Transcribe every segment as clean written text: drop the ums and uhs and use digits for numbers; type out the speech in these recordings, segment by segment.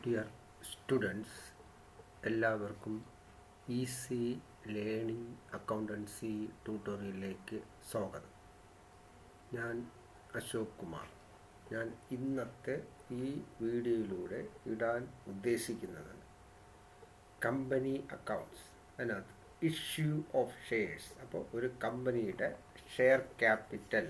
Dear students, എല്ലാവർക്കും easy learning accountancy ട്യൂട്ടോറിയലിലേക്ക് സ്വാഗതം. ഞാൻ അശോക് കുമാർ. ഞാൻ ഇന്നത്തെ ഈ വീഡിയോയിലൂടെ ഇടാൻ ഉദ്ദേശിക്കുന്നത് കമ്പനി അക്കൗണ്ട്സ്, അതിനകത്ത് ഇഷ്യൂ ഓഫ് ഷെയർസ്. അപ്പോൾ ഒരു കമ്പനിയുടെ ഷെയർ ക്യാപിറ്റൽ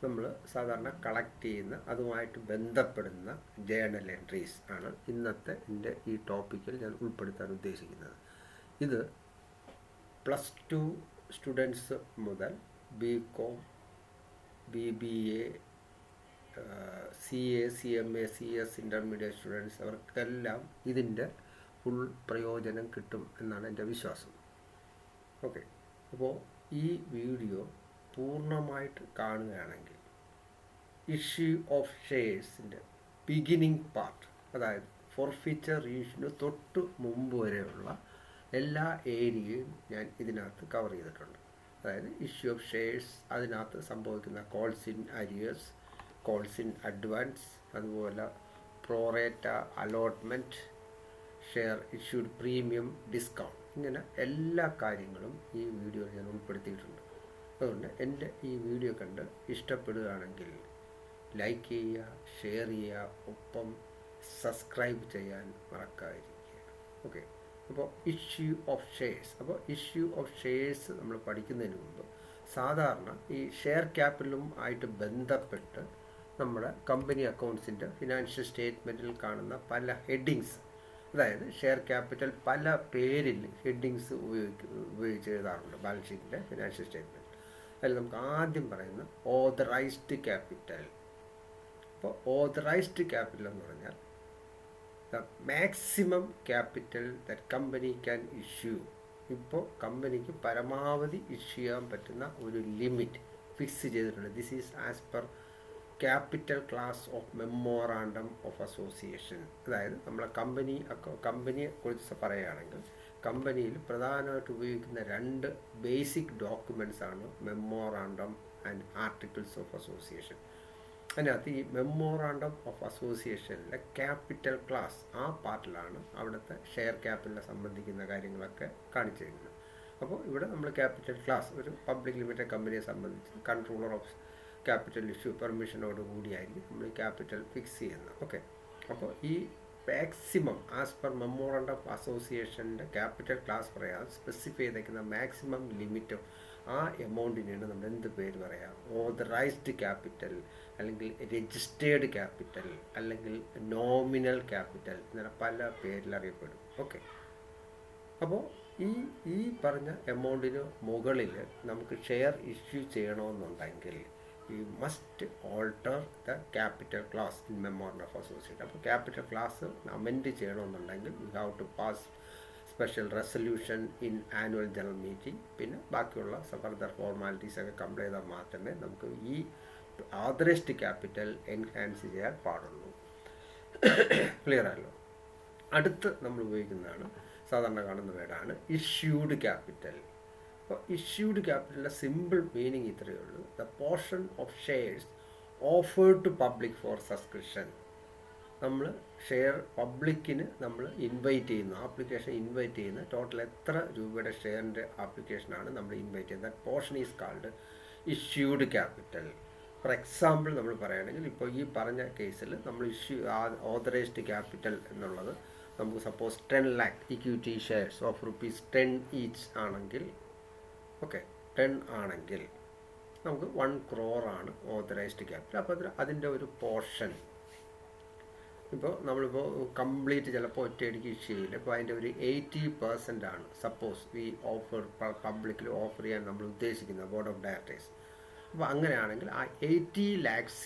നമ്മൾ സാധാരണ കളക്ട് ചെയ്യുന്ന അതുമായിട്ട് ബന്ധപ്പെടുന്ന ജേണൽ എൻട്രീസ് ആണ് ഇന്നത്തെ എൻ്റെ ഈ ടോപ്പിക്കിൽ ഞാൻ ഉൾപ്പെടുത്താൻ ഉദ്ദേശിക്കുന്നത്. ഇത് +2 സ്റ്റുഡൻസ് മുതൽ BCom, BBA, CA, CMA, CS intermediate students അവർക്കെല്ലാം ഇതിൻ്റെ ഫുൾ പ്രയോജനം കിട്ടും എന്നാണ് എൻ്റെ വിശ്വാസം. ഓക്കെ, അപ്പോൾ ഈ വീഡിയോ പൂർണ്ണമായിട്ട് കാണുകയാണെങ്കിൽ ഇഷ്യൂ ഓഫ് ഷെയർസിൻ്റെ ബിഗിനിങ് പാർട്ട്, അതായത് ഫോർഫീച്ചർ ഇഷ്യൂന് തൊട്ട് മുമ്പ് വരെയുള്ള എല്ലാ ഏരിയയും ഞാൻ ഇതിനകത്ത് കവർ ചെയ്തിട്ടുണ്ട്. അതായത് ഇഷ്യൂ ഓഫ് ഷെയർസ്, അതിനകത്ത് സംഭവിക്കുന്ന calls in arrears, calls in advance, അതുപോലെ pro rata allotment, share issued premium, discount, ഇങ്ങനെ എല്ലാ കാര്യങ്ങളും ഈ വീഡിയോയിൽ ഞാൻ ഉൾപ്പെടുത്തിയിട്ടുണ്ട്. അതുകൊണ്ട് എൻ്റെ ഈ വീഡിയോ കണ്ട് ഇഷ്ടപ്പെടുകയാണെങ്കിൽ ലൈക്ക് ചെയ്യുക, ഷെയർ ചെയ്യുക, ഒപ്പം സബ്സ്ക്രൈബ് ചെയ്യാൻ മറക്കാതിരിക്കുക. ഓക്കെ, അപ്പോൾ ഇഷ്യൂ ഓഫ് ഷെയർസ്. അപ്പോൾ ഇഷ്യൂ ഓഫ് ഷെയർസ് നമ്മൾ പഠിക്കുന്നതിന് മുമ്പ് സാധാരണ ഈ ഷെയർ ക്യാപിറ്റലും ആയിട്ട് ബന്ധപ്പെട്ട് നമ്മുടെ കമ്പനി അക്കൗണ്ട്സിൻ്റെ ഫിനാൻഷ്യൽ സ്റ്റേറ്റ്മെൻറ്റിൽ കാണുന്ന പല ഹെഡിങ്സ്, അതായത് ഷെയർ ക്യാപിറ്റൽ പല പേരിൽ ഹെഡിങ്സ് ഉപയോഗിച്ച് എഴുതാറുണ്ട് ബാലൻസ് ഷീറ്റിൻ്റെ ഫിനാൻഷ്യൽ സ്റ്റേറ്റ്മെൻറ്റ്. അതിൽ നമുക്ക് ആദ്യം പറയുന്ന ഓതറൈസ്ഡ് ക്യാപിറ്റൽ. അപ്പോൾ ഓതറൈസ്ഡ് ക്യാപിറ്റൽ എന്ന് പറഞ്ഞാൽ the maximum capital that company can issue. ഇപ്പോൾ കമ്പനിക്ക് പരമാവധി ഇഷ്യൂ ചെയ്യാൻ പറ്റുന്ന ഒരു ലിമിറ്റ് ഫിക്സ് ചെയ്തിട്ടുണ്ട്. This is as per capital class of memorandum of association. അതായത് നമ്മളെ കമ്പനിയെ കുറിച്ച് പറയുകയാണെങ്കിൽ കമ്പനിയിൽ പ്രധാനമായിട്ട് ഉപയോഗിക്കുന്ന 2 ബേസിക് ഡോക്യുമെൻറ്റ്സ് ആണ് memorandum and articles of association. അതിനകത്ത് ഈ മെമ്മോറാണ്ടം ഓഫ് അസോസിയേഷനിലെ ക്യാപിറ്റൽ ക്ലാസ്, ആ പാർട്ടിലാണ് അവിടുത്തെ ഷെയർ ക്യാപിറ്റലിനെ സംബന്ധിക്കുന്ന കാര്യങ്ങളൊക്കെ കാണിച്ചു തരുന്നത്. അപ്പോൾ ഇവിടെ നമ്മൾ ക്യാപിറ്റൽ ക്ലാസ്, ഒരു പബ്ലിക് ലിമിറ്റഡ് കമ്പനിയെ സംബന്ധിച്ച് കൺട്രോളർ ഓഫ് ക്യാപിറ്റൽ ഇഷ്യൂ പെർമിഷനോട് കൂടിയായിരിക്കും നമ്മൾ ക്യാപിറ്റൽ ഫിക്സ് ചെയ്യുന്നത്. ഓക്കെ, അപ്പോൾ ഈ maximum as per memorandum of അസോസിയേഷൻ്റെ ക്യാപിറ്റൽ ക്ലാസ് പറയാം, സ്പെസിഫൈ ചെയ്തേക്കുന്ന മാക്സിമം ലിമിറ്റ് ആ എമൗണ്ടിനാണ് നമ്മൾ എന്ത് പേര് പറയാം, ഓതറൈസ്ഡ് ക്യാപിറ്റൽ, അല്ലെങ്കിൽ രജിസ്റ്റേർഡ് ക്യാപിറ്റൽ, അല്ലെങ്കിൽ നോമിനൽ ക്യാപിറ്റൽ, ഇങ്ങനെ പല പേരിൽ അറിയപ്പെടും. ഓക്കെ, അപ്പോൾ ഈ പറഞ്ഞ എമൗണ്ടിന് മുകളിൽ നമുക്ക് ഷെയർ ഇഷ്യൂ ചെയ്യണമെന്നുണ്ടെങ്കിൽ you must alter the capital class in memorandum of association. അപ്പോൾ ക്യാപിറ്റൽ ക്ലാസ് അമെൻഡ് ചെയ്യണമെന്നുണ്ടെങ്കിൽ you have to pass special resolution in annual general meeting. പിന്നെ ബാക്കിയുള്ള ഫർദർ ഫോർമാലിറ്റീസ് ഒക്കെ കംപ്ലീറ്റ് ചെയ്താൽ മാത്രമേ നമുക്ക് ഈ ഓതറൈസ്ഡ് ക്യാപിറ്റൽ എൻഹാൻസ് ചെയ്യാൻ പാടുള്ളൂ. ക്ലിയർ ആയല്ലോ. അടുത്ത് നമ്മൾ ഉപയോഗിക്കുന്നതാണ്, സാധാരണ കാണുന്ന വേർഡാണ് ഇഷ്യൂഡ് ക്യാപിറ്റൽ. അപ്പോൾ ഇഷ്യൂഡ് ക്യാപിറ്റലിൻ്റെ സിമ്പിൾ മീനിങ് ഇത്രയേ ഉള്ളൂ: the portion of shares offered to public for subscription. നമ്മൾ ഷെയർ പബ്ലിക്കിന് നമ്മൾ ഇൻവൈറ്റ് ചെയ്യുന്നു, ആപ്ലിക്കേഷൻ ഇൻവൈറ്റ് ചെയ്യുന്ന ടോട്ടൽ എത്ര രൂപയുടെ ഷെയറിൻ്റെ ആപ്ലിക്കേഷനാണ് നമ്മൾ ഇൻവൈറ്റ് ചെയ്യുന്നത്, that portion is called issued capital. For example നമ്മൾ പറയുകയാണെങ്കിൽ, ഇപ്പോൾ ഈ പറഞ്ഞ കേസിൽ നമ്മൾ ഓതറൈസ്ഡ് ക്യാപിറ്റൽ എന്നുള്ളത് നമുക്ക് suppose 10 lakh equity shares of ₹10 each ആണെങ്കിൽ, ഓക്കെ, 10 ആണെങ്കിൽ നമുക്ക് 1 crore ആണ് ഓതറൈസ്ഡ് ക്യാപിറ്റൽ. അപ്പോൾ അതിൻ്റെ ഒരു പോർഷൻ ഇപ്പോൾ നമ്മളിപ്പോൾ കംപ്ലീറ്റ് ചിലപ്പോൾ ഒറ്റയടിക്ക് ഇഷ്യൂ ചെയ്യില്ല. ഇപ്പോൾ അതിൻ്റെ ഒരു 80% ആണ് സപ്പോസ് ഈ ഓഫർ പബ്ലിക്കിൽ ഓഫർ ചെയ്യാൻ നമ്മൾ ഉദ്ദേശിക്കുന്നത് ബോർഡ് ഓഫ് ഡയറക്ടേഴ്സ്. അപ്പോൾ അങ്ങനെയാണെങ്കിൽ ആ 80 lakhs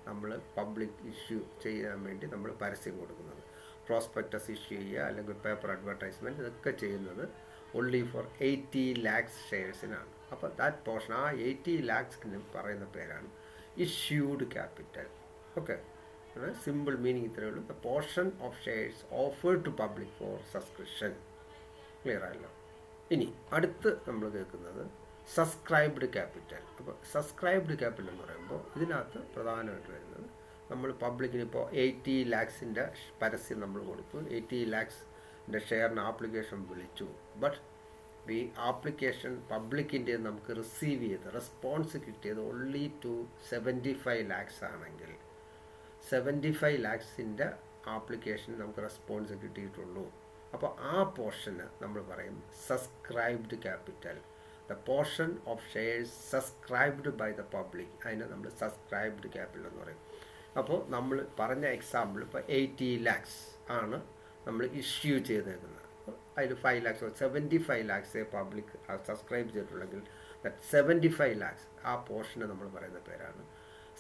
നമ്മൾ പബ്ലിക് ഇഷ്യൂ ചെയ്യാൻ വേണ്ടി നമ്മൾ പരസ്യം കൊടുക്കുന്നത്. പ്രോസ്പെക്ടസ് ഇഷ്യൂ ചെയ്യുക, അല്ലെങ്കിൽ പേപ്പർ അഡ്വർടൈസ്മെൻറ്റ്, ഇതൊക്കെ ചെയ്യുന്നത് ഓൺലി ഫോർ 80 lakhs ഷെയർസിനാണ്. അപ്പോൾ ദാറ്റ് പോർഷൻ, ആ 80 lakhsന് പറയുന്ന പേരാണ് issued capital. Okay, simple meaning ഇത്രയേ ഉള്ളൂ: the portion of shares offered to public for subscription. Clear ആയല്ലോ. ഇനി അടുത്ത് നമ്മൾ കേൾക്കുന്നത് സബ്സ്ക്രൈബ്ഡ് ക്യാപിറ്റൽ. അപ്പോൾ സബ്സ്ക്രൈബ്ഡ് ക്യാപിറ്റൽ എന്ന് പറയുമ്പോൾ ഇതിനകത്ത് പ്രധാനമായിട്ട് വരുന്നത് നമ്മൾ പബ്ലിക്കിന് ഇപ്പോൾ 80 lakhs പരസ്യം നമ്മൾ കൊടുത്തു, 80 lakhs ഷെയറിന് ആപ്ലിക്കേഷൻ വിളിച്ചു. ബട്ട് ഈ ആപ്ലിക്കേഷൻ പബ്ലിക്കിൻ്റെ നമുക്ക് റിസീവ് ചെയ്ത് റെസ്പോൺസ് കിട്ടിയത് ഓൺലി ടു 75 lakhs ആണെങ്കിൽ 75 lakhs ആപ്ലിക്കേഷൻ നമുക്ക് റെസ്പോൺസ് കിട്ടിയിട്ടുള്ളൂ. അപ്പോൾ ആ പോർഷന് നമ്മൾ പറയും subscribed capital. The portion of shares subscribed by the public, അതിനെ നമ്മൾ സബ്സ്ക്രൈബ്ഡ് ക്യാപിറ്റൽ എന്ന് പറയും. അപ്പോൾ നമ്മൾ പറഞ്ഞ എക്സാമ്പിൾ ഇപ്പോൾ 80 lakhs ആണ് നമ്മൾ ഇഷ്യൂ ചെയ്തേക്കുന്നത്. അതിൽ 5 lakhs 75 lakhs പബ്ലിക് സബ്സ്ക്രൈബ് ചെയ്തിട്ടുണ്ടെങ്കിൽ ദാറ്റ് 75 lakhs ആ പോർഷന് നമ്മൾ പറയുന്ന പേരാണ്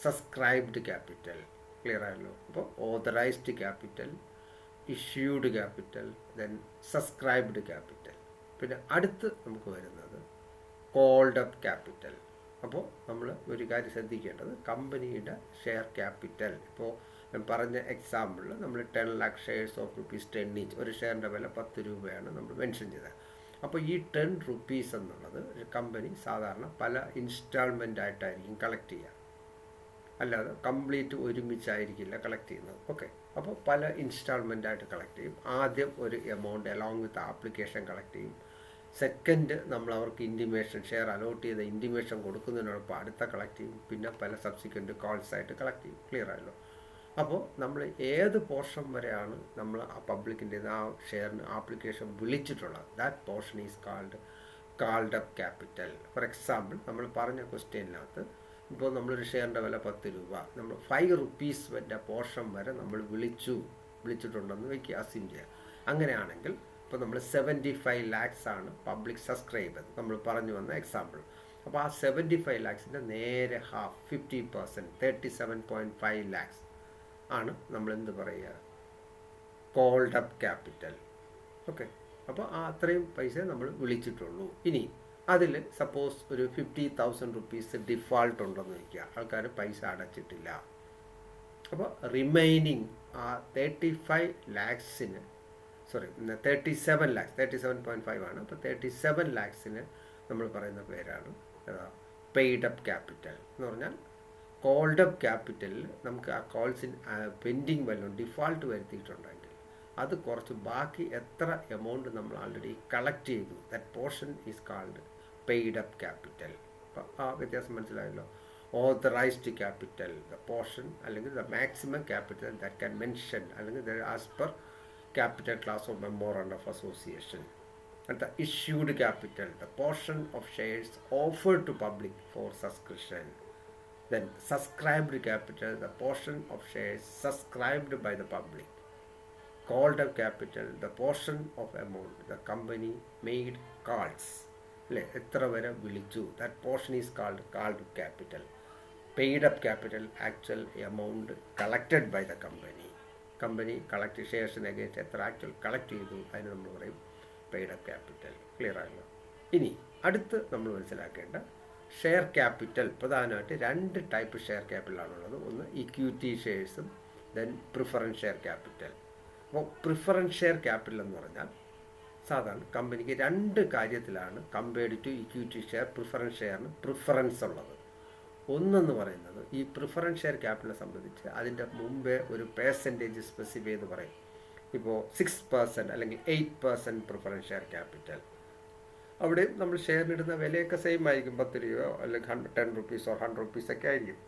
സബ്സ്ക്രൈബ്ഡ് ക്യാപിറ്റൽ. ക്ലിയർ ആയല്ലോ? അപ്പോൾ authorised capital, issued capital, then subscribed capital. പിന്നെ അടുത്ത് നമുക്ക് വരുന്നത് കോൾഡ് അപ്പ് ക്യാപിറ്റൽ. അപ്പോൾ നമ്മൾ ഒരു കാര്യം ശ്രദ്ധിക്കേണ്ടത്, കമ്പനിയുടെ ഷെയർ ക്യാപിറ്റൽ, ഇപ്പോൾ ഞാൻ പറഞ്ഞ എക്സാമ്പിളിൽ നമ്മൾ 10 lakh ഷെയർസ് ഓഫ് ₹10 each, ഒരു ഷെയറിൻ്റെ വില 10 രൂപയാണ് നമ്മൾ മെൻഷൻ ചെയ്തത്. അപ്പോൾ ഈ 10 rupees എന്നുള്ളത് കമ്പനി സാധാരണ പല ഇൻസ്റ്റാൾമെൻ്റ് ആയിട്ടായിരിക്കും കളക്ട് ചെയ്യുക, അല്ലാതെ കംപ്ലീറ്റ് ഒരുമിച്ചായിരിക്കില്ല കളക്ട് ചെയ്യുന്നത്. ഓക്കെ, അപ്പോൾ പല ഇൻസ്റ്റാൾമെൻ്റ് ആയിട്ട് കളക്ട് ചെയ്യും. ആദ്യം ഒരു amount along with application collect ചെയ്യും. സെക്കൻഡ് നമ്മൾ അവർക്ക് ഇൻറ്റിമേഷൻ, ഷെയർ അലോട്ട് ചെയ്ത ഇൻറ്റിമേഷൻ കൊടുക്കുന്നതിനോടൊപ്പം അടുത്ത കളക്ട് ചെയ്യും. പിന്നെ പല സബ്സിക്വൻറ്റ് കോൾസ് ആയിട്ട് കളക്ട് ചെയ്യും. ക്ലിയർ ആയല്ലോ? അപ്പോൾ നമ്മൾ ഏത് പോർഷൻ വരെയാണ് നമ്മൾ ആ പബ്ലിക്കിൻ്റെ ആ ഷെയറിന് ആപ്ലിക്കേഷൻ വിളിച്ചിട്ടുള്ളത്, that portion is called up capital. For example, നമ്മൾ പറഞ്ഞ ക്വസ്റ്റ്യനിനകത്ത് ഇപ്പോൾ നമ്മളൊരു ഷെയറിൻ്റെ വില 10 രൂപ, നമ്മൾ 5 rupees പോർഷൻ വരെ നമ്മൾ വിളിച്ചിട്ടുണ്ടെന്ന് വയ്ക്കുക, അസ്യൂം ചെയ്യുക. അങ്ങനെയാണെങ്കിൽ ഇപ്പോൾ നമ്മൾ 75 lakhs ആണ് പബ്ലിക് സബ്സ്ക്രൈബ് ചെയ്തത്, നമ്മൾ പറഞ്ഞു വന്ന എക്സാമ്പിൾ. അപ്പോൾ ആ 75 lakhs നേരെ ഹാഫ് 50%, 37.5 lakhs ആണ് നമ്മൾ എന്ത് പറയുക, കോൾഡ് അപ്പ് ക്യാപിറ്റൽ. ഓക്കെ, അപ്പോൾ ആ അത്രയും പൈസ നമ്മൾ വിളിച്ചിട്ടുള്ളൂ. ഇനി അതിൽ സപ്പോസ് ഒരു 50,000 rupees ഡിഫാൾട്ട് ഉണ്ടെന്ന് വയ്ക്കുക, ആൾക്കാർ പൈസ അടച്ചിട്ടില്ല. അപ്പോൾ റിമൈനിങ് ആ 37 lakhs 37.5 ആണ്. അപ്പോൾ 37 lakhs നമ്മൾ പറയുന്ന പേരാണ് പെയ്ഡ് അപ്പ് ക്യാപിറ്റൽ എന്ന് പറഞ്ഞാൽ കോൾഡ് അപ്പ് ക്യാപിറ്റലിൽ നമുക്ക് ആ കോൾസിന് പെൻഡിങ് വല്ലതും ഡിഫാൾട്ട് വരുത്തിയിട്ടുണ്ടെങ്കിൽ അത് കുറച്ച് ബാക്കി എത്ര എമൗണ്ട് നമ്മൾ ആൾറെഡി കളക്ട് ചെയ്തു, that portion is called paid up capital. അപ്പോൾ ആ വ്യത്യാസം മനസ്സിലായല്ലോ? ഓതറൈസ്ഡ് ക്യാപിറ്റൽ, ദ പോർഷൻ അല്ലെങ്കിൽ the maximum capital that can mention അല്ലെങ്കിൽ as per capital class of memorandum of association. And the issued capital, the portion of shares offered to public for subscription. Then subscribed capital, the portion of shares subscribed by the public. Called up capital, the portion of amount the company made calls. എത്ര വരെ വിളിച്ചു, that portion is called up capital. Paid up capital, actual amount collected by the company. Company collect ഷെയർസിന് against എത്ര actual collect ചെയ്തു, അതിന് നമ്മൾ പറയും paid up capital. Clear ആയല്ലോ? ഇനി അടുത്ത് നമ്മൾ മനസ്സിലാക്കേണ്ട ഷെയർ ക്യാപിറ്റൽ, പ്രധാനമായിട്ട് 2 ടൈപ്പ് ഷെയർ ക്യാപിറ്റലാണുള്ളത്. ഒന്ന് ഇക്വിറ്റി ഷെയർസും ദെൻ പ്രിഫറൻസ് ഷെയർ ക്യാപിറ്റൽ. അപ്പോൾ പ്രിഫറൻസ് ഷെയർ ക്യാപിറ്റൽ എന്ന് പറഞ്ഞാൽ സാധാരണ കമ്പനിക്ക് 2 കാര്യത്തിലാണ് compared to equity share preference ഷെയറിന് പ്രിഫറൻസ് ഉള്ളത്. ഒന്നെന്ന് പറയുന്നത് ഈ പ്രിഫറൻസ് ഷെയർ ക്യാപിറ്റലിനെ സംബന്ധിച്ച് അതിൻ്റെ മുമ്പേ ഒരു പെർസെൻറ്റേജ് സ്പെസിഫൈ ചെയ്ത് പറയും. ഇപ്പോൾ 6% അല്ലെങ്കിൽ 8% പ്രിഫറൻസ് ഷെയർ ക്യാപിറ്റൽ. അവിടെ നമ്മൾ ഷെയറിനിടുന്ന വിലയൊക്കെ സെയിം ആയിരിക്കും, 10 രൂപയോ അല്ലെങ്കിൽ 10 rupees or 100 rupees ഒക്കെ ആയിരിക്കും.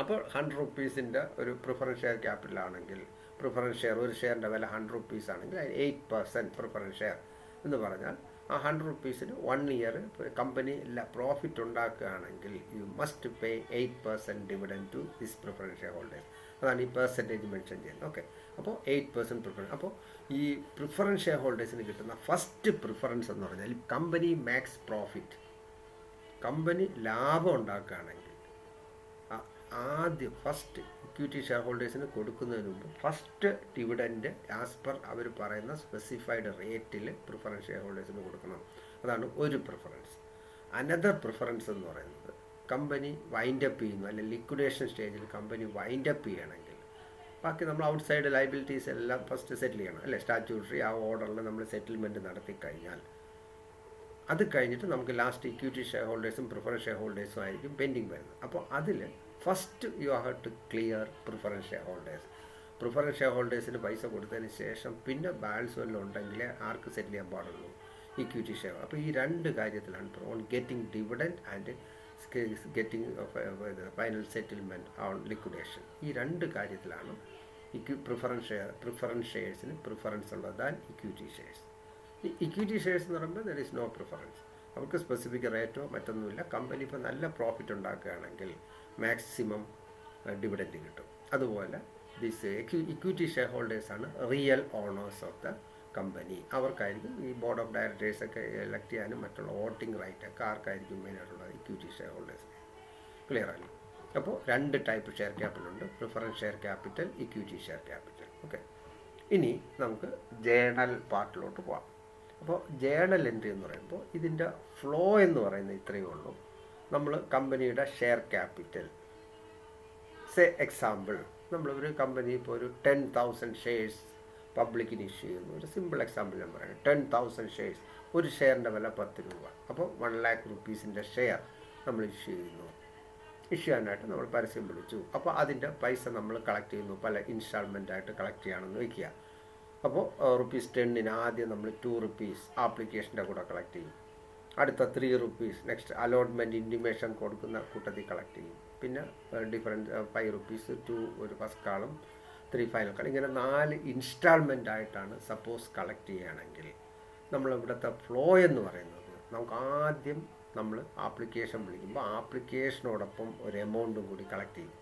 അപ്പോൾ 100 rupees ഒരു പ്രിഫറൻസ് ഷെയർ ക്യാപിറ്റൽ ആണെങ്കിൽ, പ്രിഫറൻസ് ഷെയർ ഒരു ഷെയറിൻ്റെ വില 100 rupees ആണെങ്കിൽ അതിന് 8% പ്രിഫറൻസ് ഷെയർ എന്ന് പറഞ്ഞാൽ ആ 100 rupees 1 year കമ്പനി പ്രോഫിറ്റ് ഉണ്ടാക്കുകയാണെങ്കിൽ you must pay 8% dividend to this preference share holders. അതാണ് ഈ പെർസെൻറ്റേജ് മെൻഷൻ ചെയ്യുന്നത്. ഓക്കെ, അപ്പോൾ 8% പ്രിഫറൻസ്. അപ്പോൾ ഈ പ്രിഫറൻസ് ഷെയർ ഹോൾഡേഴ്സിന് കിട്ടുന്ന ഫസ്റ്റ് പ്രിഫറൻസ് എന്ന് പറഞ്ഞാൽ കമ്പനി മാക്സ് പ്രോഫിറ്റ്, കമ്പനി ലാഭം ഉണ്ടാക്കുകയാണെങ്കിൽ ആദ്യം ഫസ്റ്റ് ഇക്വിറ്റി ഷെയർ ഹോൾഡേഴ്സിന് കൊടുക്കുന്നതിന് മുമ്പ് first dividend as per hour പറയുന്ന സ്പെസിഫൈഡ് റേറ്റിൽ പ്രിഫറൻസ് ഷെയർ ഹോൾഡേഴ്സിന് കൊടുക്കണം. അതാണ് ഒരു പ്രിഫറൻസ്. അനദർ പ്രിഫറൻസ് എന്ന് പറയുന്നത് കമ്പനി വൈൻഡപ്പ് ചെയ്യുന്നു, അല്ലെങ്കിൽ ലിക്വിഡേഷൻ സ്റ്റേജിൽ കമ്പനി വൈൻഡപ്പ് ചെയ്യണമെങ്കിൽ ബാക്കി നമ്മൾ ഔട്ട്സൈഡ് ലയബിലിറ്റീസ് എല്ലാം ഫസ്റ്റ് സെറ്റിൽ ചെയ്യണം, അല്ലേ? സ്റ്റാറ്റ്യൂട്ടറി ആ ഓർഡറിൽ നമ്മൾ സെറ്റിൽമെൻറ്റ് നടത്തി കഴിഞ്ഞാൽ അത് കഴിഞ്ഞിട്ട് നമുക്ക് ലാസ്റ്റ് ഇക്വിറ്റി ഷെയർ ഹോൾഡേഴ്സും പ്രിഫറൻസ് ഷെയർ ഹോൾഡേഴ്സും ആയിരിക്കും പെൻഡിങ് വരുന്നത്. അപ്പോൾ അതിൽ first you have to clear preference share holders. Preference share ഹോൾഡേഴ്സിന് പൈസ കൊടുത്തതിന് ശേഷം പിന്നെ ബാലൻസ് വല്ലതും ഉണ്ടെങ്കിൽ ആർക്ക് സെറ്റിൽ ചെയ്യാൻ പാടുള്ളൂ, ഇക്വിറ്റി ഷെയർ. അപ്പോൾ ഈ രണ്ട് കാര്യത്തിലാണ് on getting dividend and getting final settlement on liquidation. ഈ രണ്ട് കാര്യത്തിലാണ് പ്രിഫറൻസ് ഷെയർസിന് പ്രിഫറൻസ് ഉള്ളത് ദാൻ ഇക്വിറ്റി ഷെയർസ്. ഈ ഇക്വിറ്റി ഷെയർസ് എന്ന് പറയുമ്പോൾ ദർ ഈസ് നോ പ്രിഫറൻസ്. അവർക്ക് സ്പെസിഫിക് റേറ്റോ മറ്റൊന്നുമില്ല. കമ്പനി ഇപ്പോൾ നല്ല പ്രോഫിറ്റ് ഉണ്ടാക്കുകയാണെങ്കിൽ മാക്സിമം ഡിവിഡൻഡ് കിട്ടും. അതുപോലെ ദിസ് ഇക്വിറ്റി ഷെയർ ഹോൾഡേഴ്സാണ് real owners of the company. അവർക്കായിരിക്കും ഈ ബോർഡ് ഓഫ് ഡയറക്ടേഴ്സൊക്കെ എലക്ട് ചെയ്യാനും മറ്റുള്ള വോട്ടിംഗ് റൈറ്റൊക്കെ ആർക്കായിരിക്കും മെയിനായിട്ടുള്ളത്, ഇക്വിറ്റി ഷെയർ ഹോൾഡേഴ്സ്. ക്ലിയർ ആണ്. അപ്പോൾ രണ്ട് ടൈപ്പ് ഷെയർ ക്യാപിറ്റലുണ്ട്, preference share capital, equity share capital. Okay, ഇനി നമുക്ക് ജേണൽ പാർട്ടിലോട്ട് പോകാം. അപ്പോൾ ജേണൽ എൻട്രി എന്ന് പറയുമ്പോൾ ഇതിൻ്റെ ഫ്ലോ എന്ന് പറയുന്നത് ഇത്രയേ ഉള്ളൂ. നമ്മൾ കമ്പനിയുടെ ഷെയർ ക്യാപിറ്റൽ, എക്സാമ്പിൾ നമ്മളൊരു കമ്പനി ഇപ്പോൾ ഒരു 10,000 ഷെയർസ് പബ്ലിക്കിന് ഇഷ്യൂ ചെയ്യുന്നു. ഒരു സിമ്പിൾ എക്സാമ്പിൾ ഞാൻ പറയുന്നത്, 10,000 ഷെയർസ്, ഒരു ഷെയറിൻ്റെ വില 10 രൂപ. അപ്പോൾ 1 lakh rupees ഷെയർ നമ്മൾ ഇഷ്യൂ ചെയ്യുന്നു. ഇഷ്യൂ ചെയ്യാനായിട്ട് നമ്മൾ പരസ്യം വിളിച്ചു. അപ്പോൾ അതിൻ്റെ പൈസ നമ്മൾ കളക്ട് ചെയ്യുന്നു, പല ഇൻസ്റ്റാൾമെൻ്റായിട്ട് കളക്ട് ചെയ്യണമെന്ന് വയ്ക്കുക. അപ്പോൾ ₹10 ആദ്യം നമ്മൾ 2 rupees ആപ്ലിക്കേഷൻ്റെ കൂടെ കളക്ട് ചെയ്യും. അടുത്ത 3 rupees നെക്സ്റ്റ് അലോട്ട്മെൻറ്റ് ഇൻറ്റിമേഷൻ കൊടുക്കുന്ന കൂട്ടത്തിൽ കളക്ട് ചെയ്യും. പിന്നെ ഡിഫറൻറ്റ് 5 rupees 2 ഒരു ഫസ്റ്റ് കാളും 3 ഫൈനൽ കാളും, ഇങ്ങനെ 4 ഇൻസ്റ്റാൾമെൻ്റ് ആയിട്ടാണ് സപ്പോസ് കളക്ട് ചെയ്യുകയാണെങ്കിൽ നമ്മളിവിടുത്തെ ഫ്ലോ എന്ന് പറയുന്നത്, നമുക്ക് ആദ്യം നമ്മൾ ആപ്ലിക്കേഷൻ വിളിക്കുമ്പോൾ ആപ്ലിക്കേഷനോടൊപ്പം ഒരു എമൗണ്ടും കൂടി കളക്ട് ചെയ്യും.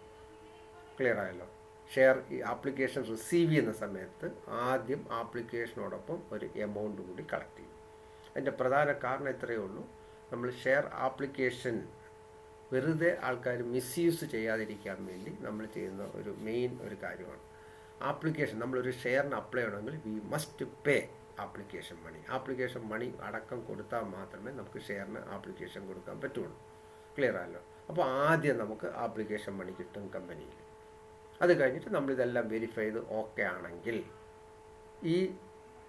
ക്ലിയർ ആയല്ലോ? ഷെയർ ഈ ആപ്ലിക്കേഷൻ റിസീവ് ചെയ്യുന്ന സമയത്ത് ആദ്യം ആപ്ലിക്കേഷനോടൊപ്പം ഒരു എമൗണ്ട് കൂടി കളക്ട് ചെയ്യും. അതിൻ്റെ പ്രധാന കാരണം ഇത്രയേ ഉള്ളൂ, നമ്മൾ ഷെയർ ആപ്ലിക്കേഷൻ വെറുതെ ആൾക്കാർ മിസ്യൂസ് ചെയ്യാതിരിക്കാൻ വേണ്ടി നമ്മൾ ചെയ്യുന്ന ഒരു മെയിൻ ഒരു കാര്യമാണ്. ആപ്ലിക്കേഷൻ നമ്മളൊരു ഷെയറിന് അപ്ലൈ ചെയ്യണമെങ്കിൽ we must pay application money. Application money അടക്കം കൊടുത്താൽ മാത്രമേ നമുക്ക് ഷെയറിന് ആപ്ലിക്കേഷൻ കൊടുക്കാൻ പറ്റുള്ളൂ. ക്ലിയർ ആയല്ലോ? അപ്പോൾ ആദ്യം നമുക്ക് ആപ്ലിക്കേഷൻ മണി കിട്ടും കമ്പനിയിൽ. അത് കഴിഞ്ഞിട്ട് നമ്മളിതെല്ലാം വെരിഫൈ ചെയ്ത് ഓക്കെ ആണെങ്കിൽ ഈ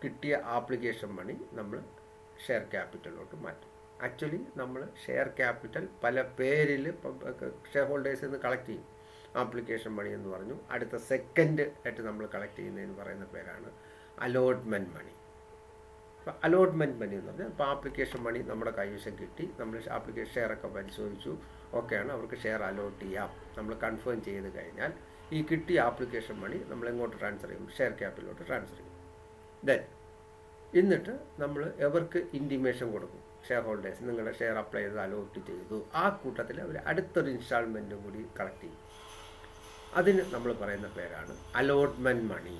കിട്ടിയ ആപ്ലിക്കേഷൻ മണി നമ്മൾ ഷെയർ ക്യാപിറ്റലിലോട്ട് മാറ്റും. ആക്ച്വലി നമ്മൾ ഷെയർ ക്യാപിറ്റൽ പല പേരിൽ ഷെയർ ഹോൾഡേഴ്സിൽ നിന്ന് കളക്ട് ചെയ്യും. ആപ്ലിക്കേഷൻ മണി എന്ന് പറഞ്ഞു. അടുത്ത സെക്കൻഡ് ആയിട്ട് നമ്മൾ കളക്ട് ചെയ്യുന്നതിന് പറയുന്ന പേരാണ് അലോട്ട്മെൻറ്റ് മണി. അപ്പോൾ അലോട്ട്മെൻറ്റ് മണി എന്ന് പറഞ്ഞാൽ ഇപ്പോൾ ആപ്ലിക്കേഷൻ മണി നമ്മുടെ കൈവശം കിട്ടി, നമ്മൾ ആപ്ലിക്കേഷൻ ഷെയറൊക്കെ പരിശോധിച്ചു, ഓക്കെയാണ്, അവർക്ക് ഷെയർ അലോട്ട് ചെയ്യാം. നമ്മൾ കൺഫേം ചെയ്ത് കഴിഞ്ഞാൽ ഈ കിട്ടിയ ആപ്ലിക്കേഷൻ മണി നമ്മൾ എങ്ങോട്ട് ട്രാൻസ്ഫർ ചെയ്യും? ഷെയർ ക്യാപിറ്റലിലോട്ട് ട്രാൻസ്ഫർ ചെയ്യും. ദെൻ എന്നിട്ട് നമ്മൾ എവർക്ക് ഇൻറ്റിമേഷൻ കൊടുക്കും, ഷെയർ ഹോൾഡേഴ്സ് നിങ്ങളുടെ ഷെയർ അപ്ലൈ ചെയ്ത് അലോട്ട് ചെയ്തു. ആ കൂട്ടത്തിൽ അവർ അടുത്തൊരു ഇൻസ്റ്റാൾമെൻറ്റും കൂടി കളക്ട് ചെയ്യും. അതിന് നമ്മൾ പറയുന്ന പേരാണ് allotment money.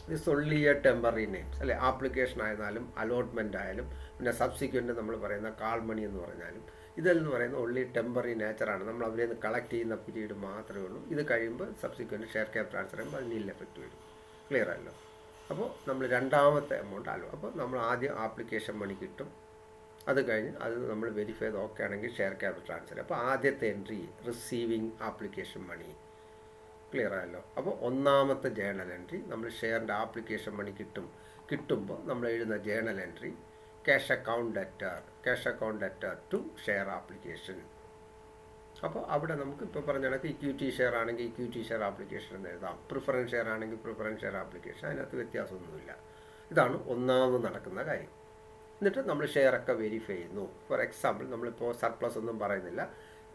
This only a temporary names അല്ലെ. ആപ്ലിക്കേഷൻ ആയിരുന്നാലും അലോട്ട്മെൻ്റ് ആയാലും പിന്നെ സബ്സിക്വൻ്റ് നമ്മൾ പറയുന്ന കാൾ മണി എന്ന് പറഞ്ഞാലും ഇതെന്ന് പറയുന്നത് ഒൺലി ടെമ്പററി നേച്ചറാണ്. നമ്മൾ അവരിൽ നിന്ന് കളക്ട് ചെയ്യുന്ന പീരീഡ് മാത്രമേ ഉള്ളൂ. ഇത് കഴിയുമ്പോൾ സബ്സിക്വൻ്റ് ഷെയർ ക്യാപ് ട്രാൻസ്ഫർ ചെയ്യുമ്പോൾ അതിന് ഇല്ല എഫക്റ്റ് വരും. ക്ലിയർ ആയല്ലോ? അപ്പോൾ നമ്മൾ രണ്ടാമത്തെ എമൗണ്ട് അപ്പോൾ നമ്മൾ ആദ്യം ആപ്ലിക്കേഷൻ മണി കിട്ടും. അത് കഴിഞ്ഞ് അത് നമ്മൾ വെരിഫൈ ചെയ്ത് ഓക്കെ ആണെങ്കിൽ ഷെയർ ക്യാപിറ്റൽ ട്രാൻസ്ഫർ. അപ്പോൾ ആദ്യത്തെ entry receiving application money. Clear ആയല്ലോ? അപ്പോൾ ഒന്നാമത്തെ ജേണൽ എൻട്രി നമ്മൾ ഷെയറിൻ്റെ ആപ്ലിക്കേഷൻ മണി കിട്ടുമ്പോൾ നമ്മൾ എഴുതുന്ന journal entry cash account debtor to share application. അപ്പോൾ അവിടെ നമുക്ക് ഇപ്പോൾ പറഞ്ഞ കണക്ക് ഇക്വിറ്റി ഷെയർ ആണെങ്കിൽ ഇക്വിറ്റി ഷെയർ ആപ്ലിക്കേഷൻ എന്ന് എഴുതാം, പ്രിഫറൻസ് ഷെയർ ആണെങ്കിൽ പ്രിഫറൻസ് ഷെയർ ആപ്ലിക്കേഷൻ, അതിനകത്ത് വ്യത്യാസമൊന്നുമില്ല. ഇതാണ് ഒന്നാമത് നടക്കുന്ന കാര്യം. എന്നിട്ട് നമ്മൾ ഷെയറൊക്കെ വെരിഫൈ ചെയ്യുന്നു. ഫോർ എക്സാമ്പിൾ നമ്മളിപ്പോൾ സർപ്ലസ് ഒന്നും പറയുന്നില്ല,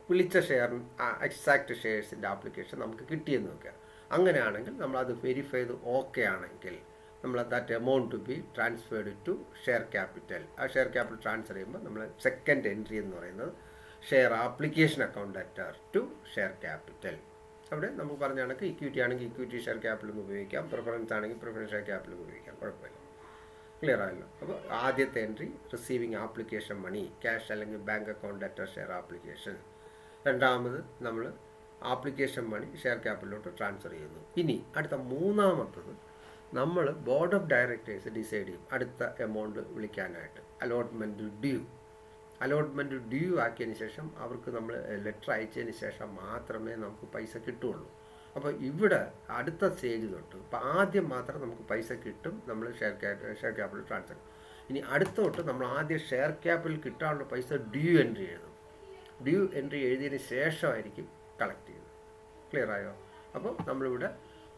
വിളിച്ച ഷെയറിന് എക്സാക്റ്റ് ഷെയർസിൻ്റെ ആപ്ലിക്കേഷൻ നമുക്ക് കിട്ടിയെന്ന് നോക്കുക. അങ്ങനെയാണെങ്കിൽ നമ്മളത് വെരിഫൈ ചെയ്ത് ഓക്കെ ആണെങ്കിൽ നമ്മൾ that amount to be transferred to share capital. ആ ഷെയർ ക്യാപിറ്റൽ ട്രാൻസ്ഫർ ചെയ്യുമ്പോൾ നമ്മൾ സെക്കൻഡ് എൻട്രി എന്ന് പറയുന്നത് share application account debtor to share capital. അവിടെ നമുക്ക് പറഞ്ഞ കണക്ക് ഇക്വിറ്റി ആണെങ്കിൽ ഇക്വിറ്റി ഷെയർ ക്യാപിറ്റൽ ഉപയോഗിക്കാം, പ്രിഫറൻസ് ആണെങ്കിൽ പ്രിഫറൻസ് ഷെയർ ക്യാപിറ്റൽ ഉപയോഗിക്കാം, കുഴപ്പമില്ല. ക്ലിയർ ആയല്ലോ? അപ്പോൾ ആദ്യത്തെ entry receiving application money cash അല്ലെങ്കിൽ bank account debtor share application. രണ്ടാമത് നമ്മൾ ആപ്ലിക്കേഷൻ മണി ഷെയർ ക്യാപിറ്റലിലോട്ട് ട്രാൻസ്ഫർ ചെയ്യുന്നു. ഇനി അടുത്ത മൂന്നാമത്തത് നമ്മൾ ബോർഡ് ഓഫ് ഡയറക്ടേഴ്സ് ഡിസൈഡ് ചെയ്യും അടുത്ത എമൗണ്ട് വിളിക്കാനായിട്ട്. അലോട്ട്മെൻറ്റ് ഡ്യൂ ആക്കിയതിന് ശേഷം അവർക്ക് നമ്മൾ ലെറ്റർ അയച്ചതിന് ശേഷം മാത്രമേ നമുക്ക് പൈസ കിട്ടുകയുള്ളൂ. അപ്പോൾ ഇവിടെ അടുത്ത സ്റ്റേജ് തൊട്ട് ഇപ്പോൾ ആദ്യം മാത്രം നമുക്ക് പൈസ കിട്ടും, നമ്മൾ ഷെയർ ക്യാപിറ്റൽ ട്രാൻസ്ഫർ. ഇനി അടുത്ത തൊട്ട് നമ്മൾ ആദ്യം ഷെയർ ക്യാപിറ്റൽ കിട്ടാനുള്ള പൈസ ഡ്യൂ എൻട്രി എഴുതും. ഡ്യൂ എൻട്രി എഴുതിയതിന് ശേഷമായിരിക്കും കളക്ട് ചെയ്യുന്നത്. ക്ലിയർ ആയോ? അപ്പോൾ നമ്മളിവിടെ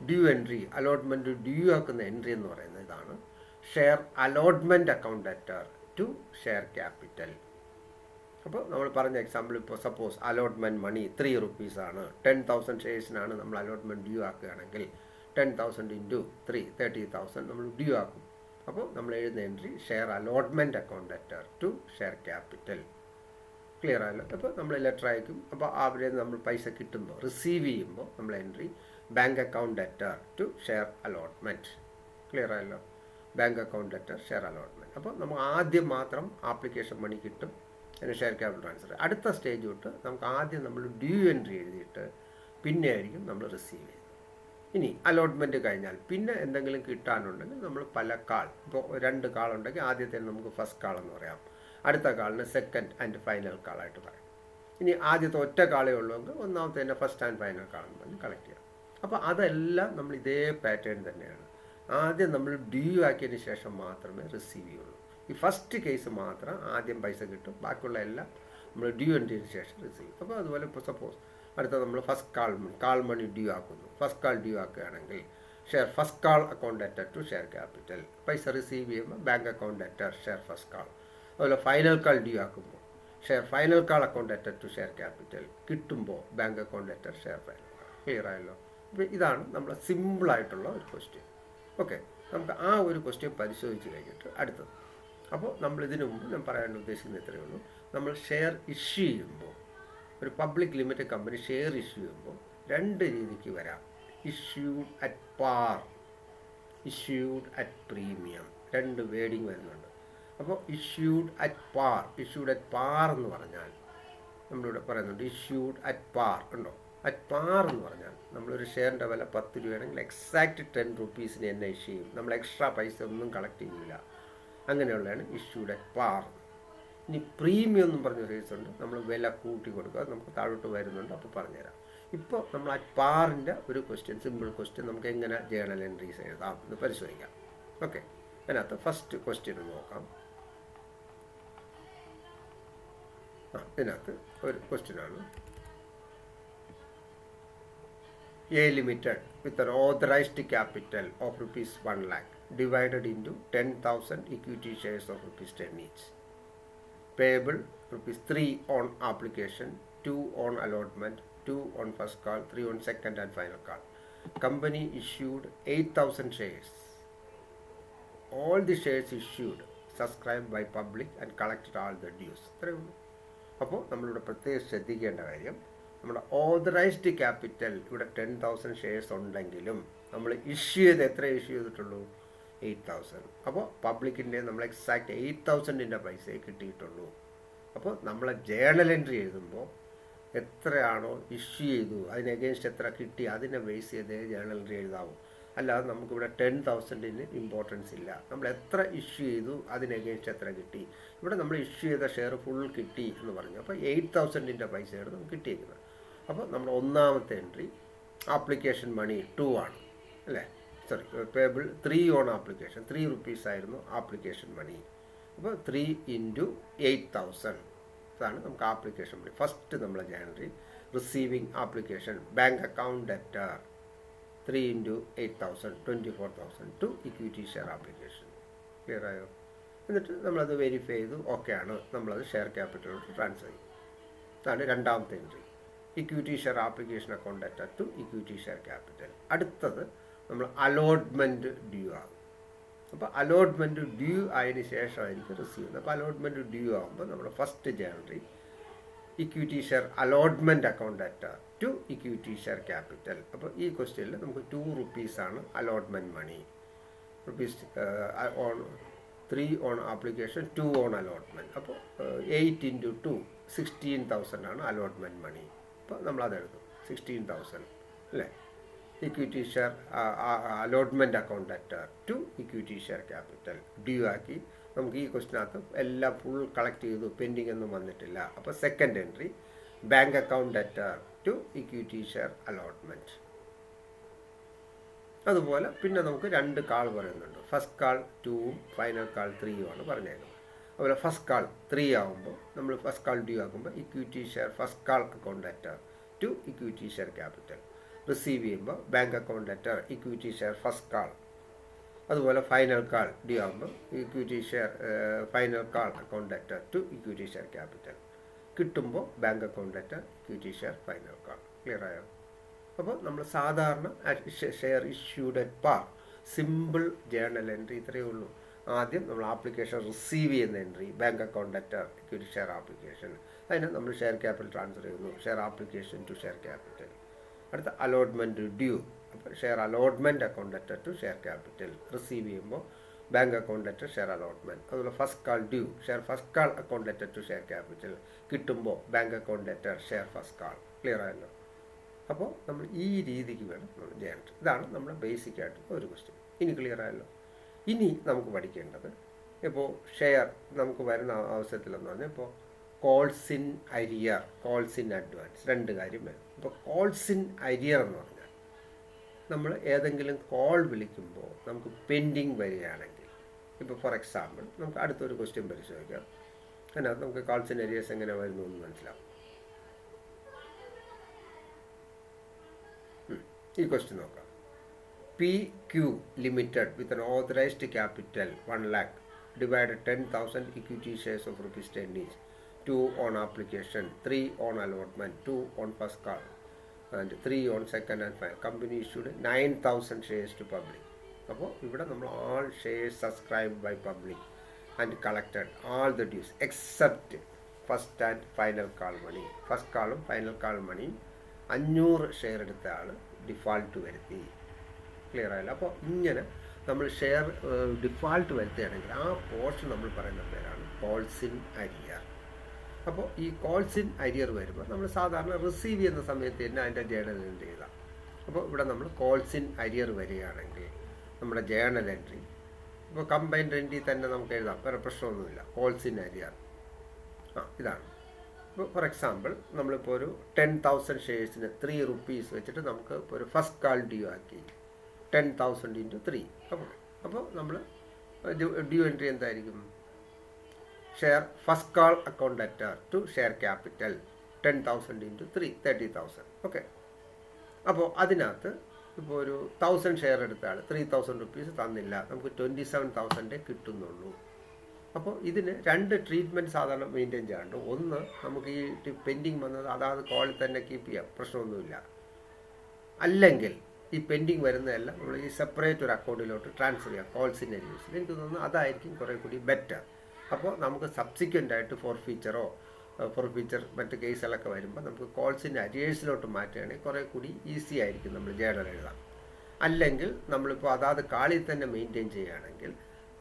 ഡ്യൂ എൻട്രി, അലോട്ട്മെൻറ്റ് ഡ്യൂ ആക്കുന്ന എൻട്രി എന്ന് പറയുന്നത് ഇതാണ്. Share allotment account debtor to share capital. അപ്പോൾ നമ്മൾ പറഞ്ഞ എക്സാമ്പിൾ, ഇപ്പോൾ സപ്പോസ് അലോട്ട്മെൻറ്റ് മണി 3 റുപ്പീസാണ്, 10,000 ഷെയർസിനാണ് നമ്മൾ അലോട്ട്മെൻറ്റ് ഡ്യൂ ആക്കുകയാണെങ്കിൽ 10,000 ഇൻറ്റു 3 30,000 നമ്മൾ ഡ്യൂ ആക്കും. അപ്പോൾ നമ്മൾ എഴുതുന്ന entry share allotment account debtor to share capital. Clear ആയല്ലോ? അപ്പോൾ നമ്മൾ ലെറ്റർ അയക്കും. അപ്പോൾ അവിടെ നമ്മൾ പൈസ കിട്ടുമ്പോൾ, റിസീവ് ചെയ്യുമ്പോൾ നമ്മൾ entry bank account debtor to share allotment. Clear ആയല്ലോ? Bank account debtor share allotment. അപ്പോൾ നമുക്ക് ആദ്യം മാത്രം ആപ്ലിക്കേഷൻ മണി കിട്ടും, അതിന് ഷെയർ ക്യാപിറ്റൽ ട്രാൻസ്ഫർ. അടുത്ത സ്റ്റേജ് തൊട്ട് നമുക്ക് ആദ്യം നമ്മൾ ഡ്യൂ എൻട്രി എഴുതിയിട്ട് പിന്നെ ആയിരിക്കും നമ്മൾ റിസീവ് ചെയ്യുന്നത്. ഇനി അലോട്ട്മെൻറ്റ് കഴിഞ്ഞാൽ പിന്നെ എന്തെങ്കിലും കിട്ടാനുണ്ടെങ്കിൽ നമ്മൾ പല കാൾ, ഇപ്പോൾ 2 കാൾ ഉണ്ടെങ്കിൽ ആദ്യത്തെ നമുക്ക് ഫസ്റ്റ് കാൾ എന്ന് പറയാം, അടുത്ത കാളിന് സെക്കൻഡ് ആൻഡ് ഫൈനൽ കാളായിട്ട് പറയാം. ഇനി ആദ്യത്തെ ഒറ്റ കാളേ ഉള്ളൂവെങ്കിൽ ഒന്നാമത്തെ തന്നെ ഫസ്റ്റ് ആൻഡ് ഫൈനൽ കാളെന്ന് പറഞ്ഞ് കളക്ട് ചെയ്യാം. അപ്പോൾ അതെല്ലാം നമ്മൾ ഇതേ പാറ്റേൺ തന്നെയാണ്. ആദ്യം നമ്മൾ ഡ്യൂ ആക്കിയതിന് ശേഷം മാത്രമേ റിസീവ് ചെയ്യുള്ളൂ. ഈ ഫസ്റ്റ് കേസ് മാത്രം ആദ്യം പൈസ കിട്ടും, ബാക്കിയുള്ള എല്ലാം നമ്മൾ ഡ്യൂ എൻട്രിന് ശേഷം റിസീവ്. അപ്പോൾ അതുപോലെ ഇപ്പോൾ സപ്പോസ് അടുത്ത നമ്മൾ ഫസ്റ്റ് കാൾ മണി ഡ്യൂ ആക്കുന്നു. ഫസ്റ്റ് കാൾ ഡ്യൂ ആക്കുകയാണെങ്കിൽ share first call account debtor to share capital. പൈസ റിസീവ് ചെയ്യുമ്പോൾ bank account debtor share first call. അതുപോലെ ഫൈനൽ കാൾ ഡ്യൂ ആക്കുമ്പോൾ share final call account debtor to share capital. കിട്ടുമ്പോൾ bank account debtor share final call. Clear ആയല്ലോ? അപ്പോൾ ഇതാണ് നമ്മുടെ സിമ്പിളായിട്ടുള്ള ഒരു ക്വസ്റ്റ്യൻ. ഓക്കെ, നമുക്ക് ആ ഒരു ക്വസ്റ്റ്യൻ പരിശോധിച്ച് കഴിഞ്ഞിട്ട് അടുത്തത്. അപ്പോൾ നമ്മൾ ഇതിനു മുമ്പ് ഞാൻ പറയാൻ ഉദ്ദേശിക്കുന്നത് ഇത്രയേ ഉള്ളൂ. നമ്മൾ ഷെയർ ഇഷ്യൂ ചെയ്യുമ്പോൾ, ഒരു public limited company share issue ചെയ്യുമ്പോൾ 2 രീതിക്ക് വരാം. Issued at par, issued at premium, 2 wording വരുന്നുണ്ട്. അപ്പോൾ ഇഷ്യൂഡ് അറ്റ് പാർ എന്ന് പറഞ്ഞാൽ നമ്മളിവിടെ പറയുന്നുണ്ട് ഇഷ്യൂഡ് അറ്റ് പാർ ഉണ്ടോ? അറ്റ് പാർ എന്ന് പറഞ്ഞാൽ നമ്മളൊരു ഷെയറിൻ്റെ വില 10 രൂപയാണെങ്കിൽ എക്സാക്റ്റ് 10 റുപ്പീസിന് തന്നെ ഇഷ്യൂ ചെയ്യും. നമ്മൾ എക്സ്ട്രാ പൈസ ഒന്നും കളക്ട് ചെയ്യില്ല. അങ്ങനെയുള്ളതാണ് ഇഷ്യൂഡ് അറ്റ് പാർ. ഇനി പ്രീമിയം എന്നും പറഞ്ഞ കേസ് ഉണ്ട്. നമ്മൾ വില കൂട്ടി കൊടുക്കുക, നമുക്ക് താഴോട്ട് വരുന്നുണ്ട്, അപ്പോൾ പറഞ്ഞുതരാം. ഇപ്പോൾ നമ്മൾ അറ്റ് പാറിൻ്റെ ഒരു ക്വസ്റ്റ്യൻ, സിമ്പിൾ ക്വസ്റ്റ്യൻ നമുക്ക് എങ്ങനെ ജേണൽ എൻട്രീസ് എഴുതാം എന്ന് പരിശോധിക്കാം. ഓക്കെ, അതിനകത്ത് ഫസ്റ്റ് ക്വസ്റ്റ്യൻ നോക്കാം. ഇതിനകത്ത് ഒരു ക്വസ്റ്റ്യനാണ്. A Limited with an authorized capital of rupees 1 lakh divided into 10,000 equity shares of rupees 10 each. Payable rupees 3 on application, 2 on allotment, 2 on first call, 3 on second and final call. Company issued 8,000 shares. All the shares issued subscribed by public and collected all the dues. അപ്പോൾ നമ്മളിവിടെ പ്രത്യേകം ശ്രദ്ധിക്കേണ്ട കാര്യം, നമ്മുടെ authorised capital ഇവിടെ 10,000 shares ഉണ്ടെങ്കിലും നമ്മൾ issue എത്ര ഇഷ്യൂ ചെയ്തിട്ടുള്ളൂ? 8,000. അപ്പോൾ പബ്ലിക്കിൻ്റെ നമ്മൾ എക്സാക്റ്റ് 8,000ൻ്റെ പൈസയെ കിട്ടിയിട്ടുള്ളൂ. അപ്പോൾ നമ്മളെ ജേണൽ എൻട്രി എഴുതുമ്പോൾ എത്രയാണോ ഇഷ്യൂ ചെയ്തു അതിന് അഗെയിൻസ്റ്റ് എത്ര കിട്ടി അതിനെ ബേസ് ചെയ്തേ ജേണൽ എൻട്രി എഴുതാവും. അല്ലാതെ നമുക്കിവിടെ 10,000ന് ഇമ്പോർട്ടൻസ് ഇല്ല. നമ്മൾ എത്ര ഇഷ്യൂ ചെയ്തു അതിന് അഗെയിൻസ്റ്റ് എത്ര കിട്ടി. ഇവിടെ നമ്മൾ ഇഷ്യൂ ചെയ്ത ഷെയർ ഫുൾ കിട്ടി എന്ന് പറഞ്ഞു. അപ്പോൾ 8,000ൻ്റെ പൈസയാണ് നമുക്ക് കിട്ടിയിരിക്കുന്നത്. അപ്പോൾ നമ്മുടെ ഒന്നാമത്തെ എൻട്രി ആപ്ലിക്കേഷൻ മണി 2 ആണ് അല്ലേ, sorry, payable 3 on application, 3 rupees ആയിരുന്നു ആപ്ലിക്കേഷൻ മണി. അപ്പോൾ 3 ഇൻറ്റു 8,000 ഇതാണ് നമുക്ക് ആപ്ലിക്കേഷൻ മണി. ഫസ്റ്റ് നമ്മളെ ജേണറി receiving application bank account debtor 3 into 8,000 24,000 to equity share application. Clear ആയോ? എന്നിട്ട് നമ്മളത് വെരിഫൈ ചെയ്തു, ഓക്കെ ആണ്, നമ്മളത് ഷെയർ ക്യാപിറ്റലിലോട്ട് ട്രാൻസ്ഫർ ചെയ്യും. ഇതാണ് രണ്ടാമത്തെ entry, equity share application account debtor to equity share capital. അടുത്തത് നമ്മൾ അലോട്ട്മെൻറ്റ് ഡ്യൂ ആകും. അപ്പോൾ അലോട്ട്മെൻറ്റ് ഡ്യൂ ആയതിന് ശേഷമായിരിക്കും റിസീവ് ചെയ്യുന്നത്. അപ്പോൾ അലോട്ട്മെൻറ്റ് ഡ്യൂ ആകുമ്പോൾ നമ്മൾ ഫസ്റ്റ് ജനററി equity share allotment account debtor to equity share capital. അപ്പോൾ ഈ ക്വസ്റ്റ്യനിൽ നമുക്ക് 2 റുപ്പീസാണ് allotment money, rupees on 3 on application, 2 on allotment. അപ്പോൾ 8 ഇൻറ്റു 2 16,000 ആണ് അലോട്ട്മെൻറ്റ് മണി. അപ്പോൾ നമ്മളതെടുക്കും 16,000 അല്ലേ. Equity share allotment account debtor to equity share capital due ആക്കി. നമുക്ക് ഈ ക്വസ്റ്റിനകത്ത് എല്ലാം ഫുൾ കളക്ട് ചെയ്തു, പെൻഡിങ് ഒന്നും വന്നിട്ടില്ല. അപ്പോൾ second entry bank account debtor to equity share allotment. അതുപോലെ പിന്നെ നമുക്ക് 2 കാൾ പറയുന്നുണ്ട്. ഫസ്റ്റ് കാൾ 2ഉം ഫൈനൽ കാൾ 3ഉം ആണ് പറഞ്ഞേക്കുന്നത്. അതുപോലെ ഫസ്റ്റ് കാൾ 3 ആകുമ്പോൾ നമ്മൾ ഫസ്റ്റ് കാൾ ഡ്യൂ ആക്കുമ്പോൾ equity share first call account debtor to equity share capital. Receive ചെയ്യുമ്പോൾ bank account debtor, equity share first call. അതുപോലെ ഫൈനൽ കാൾ ഡ്യൂ ആകുമ്പോൾ equity share final call account debtor to equity share capital. കിട്ടുമ്പോൾ bank account debtor, equity share final call. Clear ആയോ? അപ്പോൾ നമ്മൾ സാധാരണ share issued at par simple journal entry ഇത്രയേ ഉള്ളൂ. ആദ്യം നമ്മൾ ആപ്ലിക്കേഷൻ റിസീവ് ചെയ്യുന്ന entry, bank account debtor, equity share application. അതിന് നമ്മൾ ഷെയർ ക്യാപിറ്റൽ ട്രാൻസ്ഫർ ചെയ്യുന്നു, share application to share capital. അടുത്ത അലോട്ട്മെൻറ്റ് ഡ്യൂ, അപ്പോൾ share allotment account debtor to share capital. Receive ചെയ്യുമ്പോൾ bank account debtor, share allotment. അതുപോലെ first call due, share first call account debtor to share capital. കിട്ടുമ്പോൾ bank account debtor, share first call. Clear ആയല്ലോ? അപ്പോൾ നമ്മൾ ഈ രീതിക്ക് വേണം നമ്മൾ ചെയ്യേണ്ടത്. ഇതാണ് നമ്മുടെ ബേസിക് ആയിട്ട് ഒരു ക്വസ്റ്റ്യൻ. ഇനി ക്ലിയർ ആയല്ലോ? ഇനി നമുക്ക് പഠിക്കേണ്ടത് ഇപ്പോൾ ഷെയർ നമുക്ക് വരുന്ന അവസരത്തിലെന്ന് പറഞ്ഞാൽ ഇപ്പോൾ calls in arrear, calls in advance, രണ്ട് കാര്യം വരും. ഇപ്പോൾ കോൾസ് ഇൻ അരിയർ എന്ന് പറഞ്ഞാൽ നമ്മൾ ഏതെങ്കിലും കോൾ വിളിക്കുമ്പോൾ നമുക്ക് പെൻഡിങ് വരികയാണെങ്കിൽ, ഇപ്പോൾ ഫോർ എക്സാമ്പിൾ നമുക്ക് അടുത്തൊരു ക്വസ്റ്റ്യൻ പരിശോധിക്കാം. അതിനകത്ത് നമുക്ക് കോൾസ് ഇൻ അരിയേഴ്സ് എങ്ങനെ വരുന്നു എന്ന് മനസ്സിലാവും. ഈ ക്വസ്റ്റ്യൻ നോക്കാം. PQ Limited with an authorized capital 1 lakh divided 10,000 equity shares of rupees 10 each. 2 on application, 3 on allotment, 2 on first call and 3 on second and final. Company issued 9,000 shares to public. അപ്പോൾ ഇവിടെ നമ്മൾ all shares subscribed by public and collected all the dues except first and final call money. First കാളും final call മണിയും 500 share എടുത്ത ആൾ default വരുത്തി. Clear ആയില്ല? അപ്പോൾ ഇങ്ങനെ നമ്മൾ ഷെയർ ഡിഫാൾട്ട് വരുത്തുകയാണെങ്കിൽ ആ പോർഷൻ നമ്മൾ പറയുന്ന പേരാണ് കോൾസ് ഇൻ അരിയർ. അപ്പോൾ ഈ കോൾസ് ഇൻ അരിയർ വരുമ്പോൾ നമ്മൾ സാധാരണ റിസീവ് ചെയ്യുന്ന സമയത്ത് തന്നെ അതിൻ്റെ ജേണൽ എൻട്രി ചെയ്താൽ. അപ്പോൾ ഇവിടെ നമ്മൾ കോൾസ് ഇൻ അരിയർ വരികയാണെങ്കിൽ നമ്മുടെ ജേണൽ എൻട്രി ഇപ്പോൾ കമ്പൈൻഡ് എൻട്രി തന്നെ നമുക്ക് എഴുതാം, വേറെ പ്രശ്നമൊന്നുമില്ല. കോൾസ് ഇൻ അരിയർ ഇതാണ്. ഇപ്പോൾ ഫോർ എക്സാമ്പിൾ നമ്മളിപ്പോൾ ഒരു 10,000 ഷെയർസിന് 3 rupees വെച്ചിട്ട് നമുക്ക് ഇപ്പോൾ ഒരു ഫസ്റ്റ് കാൾ ഡ്യൂ ആക്കി 10,000 into 3. അപ്പോൾ നമ്മൾ ഡ്യൂ എൻട്രി എന്തായിരിക്കും? Share first call account debtor to share capital 10,000 into 3, 30,000. Okay. അപ്പോൾ അതിനകത്ത് ഇപ്പോൾ ഒരു 1,000 ഷെയർ എടുത്താൽ 3,000 rupees തന്നില്ല, നമുക്ക് 27,000 കിട്ടുന്നുള്ളൂ. അപ്പോൾ ഇതിന് രണ്ട് ട്രീറ്റ്മെൻറ്റ് സാധാരണ മെയിൻറ്റെയിൻ ചെയ്യാറുണ്ട്. ഒന്ന്, നമുക്ക് ഈ പെൻഡിങ് വന്നത് അതാത് കോളിൽ തന്നെ കീപ്പ് ചെയ്യാം, പ്രശ്നമൊന്നുമില്ല. അല്ലെങ്കിൽ ഈ പെൻഡിങ് വരുന്നതെല്ലാം നമ്മൾ ഈ സെപ്പറേറ്റ് ഒരു അക്കൗണ്ടിലോട്ട് ട്രാൻസ്ഫർ ചെയ്യാം, കോൾസ് ഇൻ അരിയേഴ്സിൽ. എനിക്ക് തോന്നുന്നു അതായിരിക്കും കുറേ കൂടി ബെറ്റർ. അപ്പോൾ നമുക്ക് സബ്സിക്വൻ്റ് ആയിട്ട് ഫോർഫീച്ചർ മറ്റ് കേസുകളൊക്കെ വരുമ്പോൾ നമുക്ക് കോൾസ് ഇൻ അരിയേഴ്സിലോട്ട് മാറ്റുകയാണെങ്കിൽ കുറേ കൂടി ഈസി ആയിരിക്കും നമ്മൾ ജേണൽ എഴുതാം. അല്ലെങ്കിൽ നമ്മളിപ്പോൾ അതാത് കാളിൽ തന്നെ മെയിൻറ്റെയിൻ ചെയ്യുകയാണെങ്കിൽ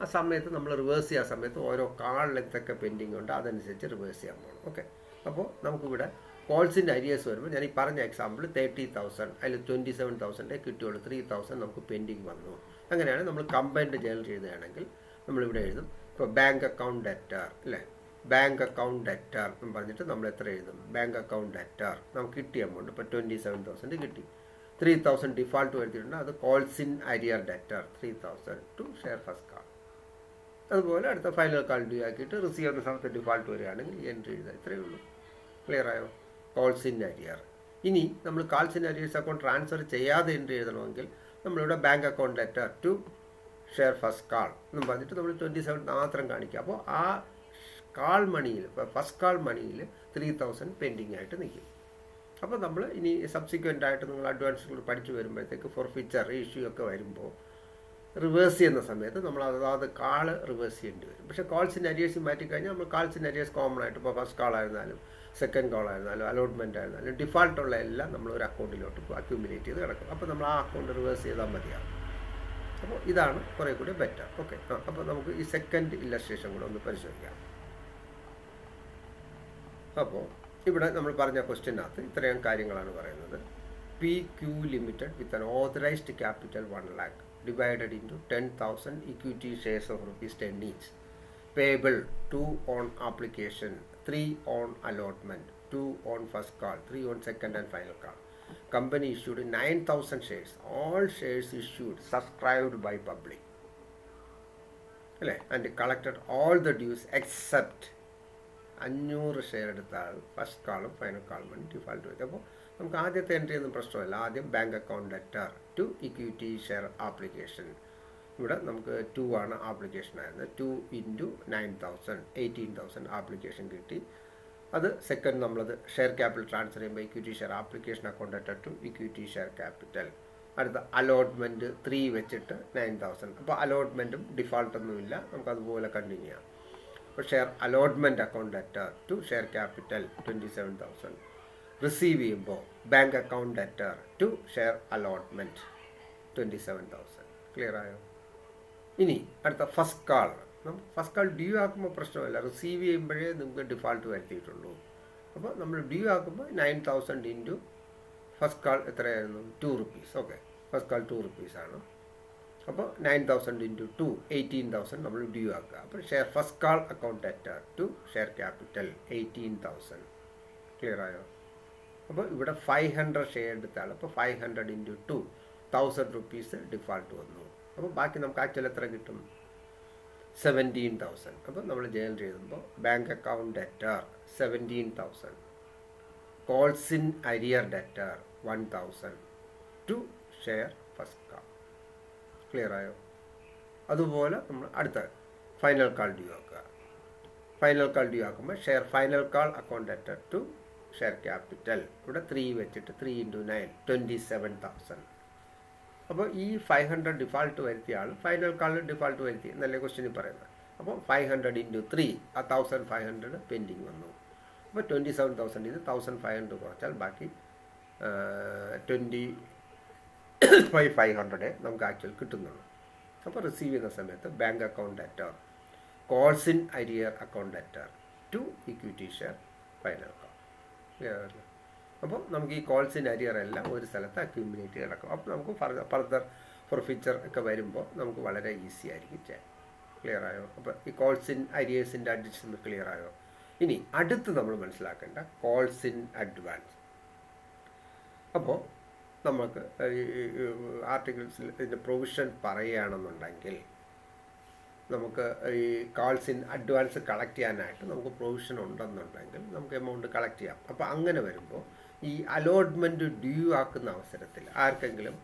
ആ സമയത്ത് നമ്മൾ റിവേഴ്സ് ചെയ്യാൻ സമയത്ത് ഓരോ കാളിൽ എന്തൊക്കെ പെൻഡിങ് ഉണ്ട് അതനുസരിച്ച് റിവേഴ്സ് ചെയ്യാൻ പോകണം. ഓക്കെ. അപ്പോൾ നമുക്കിവിടെ കോൾസ് ഇൻ അരിയേഴ്സ് വരുമ്പോൾ ഞാൻ ഈ പറഞ്ഞ എക്സാമ്പിൾ 30,000 അതിൽ 27,000 കിട്ടുകയുള്ളൂ, 3,000 നമുക്ക് പെൻഡിങ് വന്നു. അങ്ങനെയാണ് നമ്മൾ കമ്പൈൻഡ് ജേണൽ ചെയ്തതാണെങ്കിൽ നമ്മളിവിടെ എഴുതും. ഇപ്പോൾ ബാങ്ക് അക്കൗണ്ട് ലെറ്റർ അല്ലേ, ബാങ്ക് അക്കൗണ്ട് ലെറ്റർ എന്ന് പറഞ്ഞിട്ട് നമ്മൾ എത്ര എഴുതും? ബാങ്ക് അക്കൗണ്ട് ലെറ്റർ നമുക്ക് കിട്ടിയ എമൗണ്ട് ഇപ്പോൾ 27,000 കിട്ടി. 3,000 ഡിഫാൾട്ട് വരുത്തിയിട്ടുണ്ട്, അത് calls in arrear debtor 3,000 to share first call. അതുപോലെ അടുത്ത ഫൈനൽ കാൾ ഡ്യൂ ആക്കിയിട്ട് റിസീവ് ചെയ്യുന്ന സമയത്ത് ഡിഫാൾട്ട് വരികയാണെങ്കിൽ എൻട്രി എഴുതുക. ഇത്രയേ ഉള്ളൂ. ക്ലിയർ ആയോ? Calls in arrear. ഇനി നമ്മൾ calls in arrears account transfer ചെയ്യാതെ എൻട്രി എഴുതണമെങ്കിൽ നമ്മളിവിടെ bank account debtor to share first call എന്നും പറഞ്ഞിട്ട് നമ്മൾ 27 മാത്രം കാണിക്കുക. അപ്പോൾ ആ കാൾ മണിയിൽ ഫസ്റ്റ് കാൾ മണിയിൽ 3,000 പെൻഡിങ് ആയിട്ട് നിൽക്കും. അപ്പോൾ നമ്മൾ ഇനി സബ്സിക്വൻ്റ് ആയിട്ട് നിങ്ങൾ അഡ്വാൻസുകൾ പഠിച്ചു വരുമ്പോഴത്തേക്ക് ഫോർഫീച്ചർ ഇഷ്യൂ ഒക്കെ വരുമ്പോൾ റിവേഴ്സ് ചെയ്യുന്ന സമയത്ത് നമ്മൾ അതാത് കാള് റിവേഴ്സ് ചെയ്യേണ്ടി വരും. പക്ഷേ കോൾസ് ഇൻ അരിയേഴ്സ് മാറ്റിക്കഴിഞ്ഞാൽ നമ്മൾ കോൾസ് ഇൻ അരിയേഴ്സ് കോമൺ ആയിട്ട് ഇപ്പോൾ ഫസ്റ്റ് കാൾ ആയിരുന്നാലും സെക്കൻഡ് കോൾ ആയിരുന്നാലും അലോട്ട്മെൻറ്റ് ആയിരുന്നാലും ഡിഫാൾട്ടുള്ള എല്ലാം നമ്മൾ ഒരു അക്കൗണ്ടിലോട്ട് അക്യൂമുലേറ്റ് ചെയ്ത് കിടക്കും. അപ്പോൾ നമ്മൾ ആ അക്കൗണ്ട് റിവേഴ്സ് ചെയ്താൽ മതിയാവും. അപ്പോൾ ഇതാണ് കുറേ കൂടി ബെറ്റർ. ഓക്കെ. അപ്പോൾ നമുക്ക് ഈ സെക്കൻഡ് ഇല്ലസ്ട്രേഷൻ കൂടെ ഒന്ന് പരിശോധിക്കാം. അപ്പോൾ ഇവിടെ നമ്മൾ പറഞ്ഞ ക്വസ്റ്റ്യനകത്ത് ഇത്രയും കാര്യങ്ങളാണ് പറയുന്നത്. PQ Limited with an authorized capital 1 lakh divided into 10,000 equity shares of rupees 10 each. Payable 2 on application, 3 on allotment, 2 on first call, 3 on second and final call. Company issued 9,000 shares. All shares issued subscribed by public. And collected all the dues except 500 share എടുത്ത ആൾ first കാളും final കാളും വേണ്ടി default വരും. അപ്പോൾ നമുക്ക് ആദ്യത്തെ entry ഒന്നും പ്രശ്നമല്ല. ആദ്യം bank account debtor to equity share application. ഇവിടെ നമുക്ക് 2 ആണ് ആപ്ലിക്കേഷൻ ആയിരുന്നത്. 2 × 9,000 18,000 ആപ്ലിക്കേഷൻ കിട്ടി. അത് സെക്കൻഡ് നമ്മളത് ഷെയർ ക്യാപിറ്റൽ ട്രാൻസ്ഫർ ചെയ്യുമ്പോൾ equity share application account debtor to equity share capital. അടുത്ത അലോട്ട്മെൻറ്റ് 3 വെച്ചിട്ട് 9,000. അപ്പോൾ അലോട്ട്മെൻറ്റും ഡിഫാൾട്ടൊന്നുമില്ല, നമുക്കതുപോലെ കണ്ടിന്യൂ ചെയ്യാം. അപ്പോൾ share allotment account debtor to share capital 27,000. Receive ചെയ്യുമ്പോൾ bank account debtor to share allotment 27,000. Clear ആയോ? ഇനി അടുത്ത ഫസ്റ്റ് കാൾ. നമുക്ക് ഫസ്റ്റ് കാൾ ഡ്യൂ ആക്കുമ്പോൾ പ്രശ്നമല്ല, റിസീവ് ചെയ്യുമ്പോഴേ നമുക്ക് ഡിഫാൾട്ട് വരുത്തിയിട്ടുള്ളൂ. അപ്പോൾ നമ്മൾ ഡ്യൂ ആക്കുമ്പോൾ 9,000 ഇൻറ്റു ഫസ്റ്റ് കാൾ എത്രയായിരുന്നു? 2 rupees. Okay, first call 2 rupees ആണ്. അപ്പോൾ 9,000 ഇൻറ്റു 2 18,000 നമ്മൾ ഡ്യൂ ആക്കുക. അപ്പോൾ share first call account debtor to share capital 18,000. Clear ആയോ? അപ്പോൾ ഇവിടെ 500 ഷെയർ എടുത്താൽ അപ്പോൾ 500 ഇൻറ്റു 2 1000 rupees ഡിഫാൾട്ട് വന്നു. അപ്പോൾ ബാക്കി നമുക്ക് ആക്ച്വൽ എത്ര കിട്ടും? 17,000. അപ്പോൾ നമ്മൾ ജനറേറ്റ് ചെയ്യുമ്പോൾ bank account debtor 17,000, calls in arrear debtor 1,000 to share first call. Clear ആയോ? അതുപോലെ നമ്മൾ അടുത്ത ഫൈനൽ കാൾ ഡ്യൂ ആക്കുക. ഫൈനൽ കാൾ ഡ്യൂ ആക്കുമ്പോൾ share final call account debtor to share capital. ഇവിടെ 3 വെച്ചിട്ട് 3 × 9 27,000. അപ്പോൾ ഈ 500 ഡിഫാൾട്ട് വരുത്തിയ ആൾ ഫൈനൽ കാളിൽ ഡിഫാൾട്ട് വരുത്തി എന്നല്ലേ ക്വസ്റ്റ്യനിൽ പറയുന്നത്. അപ്പോൾ 500 ഇൻറ്റു 3 1500 പെൻഡിങ് വന്നു. അപ്പോൾ 27,000 ഇത് 1500 കുറച്ചാൽ ബാക്കി 25,500 നമുക്ക് ആക്ച്വൽ കിട്ടുന്നുള്ളൂ. അപ്പോൾ റിസീവ് ചെയ്യുന്ന സമയത്ത് bank account debtor calls in arrear account debtor to equity share final call. അപ്പോൾ നമുക്ക് ഈ കോൾസ് ഇൻ അരിയർ എല്ലാം ഒരു സ്ഥലത്ത് അക്യൂമുലേറ്റ് കിടക്കും. അപ്പോൾ നമുക്ക് ഫർദർ ഫോർഫീച്ചർ ഒക്കെ വരുമ്പോൾ നമുക്ക് വളരെ ഈസി ആയിരിക്കും ചെയ്യാൻ. ക്ലിയർ ആയോ? അപ്പോൾ ഈ കോൾസ് ഇൻ അരിയേഴ്സിൻ്റെ അഡിഷൻ ക്ലിയർ ആയോ? ഇനി അടുത്ത് നമ്മൾ മനസ്സിലാക്കേണ്ട കോൾസ് ഇൻ അഡ്വാൻസ്. അപ്പോൾ നമുക്ക് ആർട്ടിക്കിൾസിൽ ഇതിൻ്റെ പ്രൊവിഷൻ പറയുകയാണെന്നുണ്ടെങ്കിൽ നമുക്ക് ഈ കോൾസ് ഇൻ അഡ്വാൻസ് കളക്ട് ചെയ്യാനായിട്ട് നമുക്ക് പ്രൊവിഷൻ ഉണ്ടെന്നുണ്ടെങ്കിൽ നമുക്ക് എമൗണ്ട് കളക്ട് ചെയ്യാം. അപ്പോൾ അങ്ങനെ വരുമ്പോൾ ഈ അലോട്ട്മെൻറ്റ് ഡ്യൂ ആക്കുന്ന അവസരത്തിൽ ആർക്കെങ്കിലും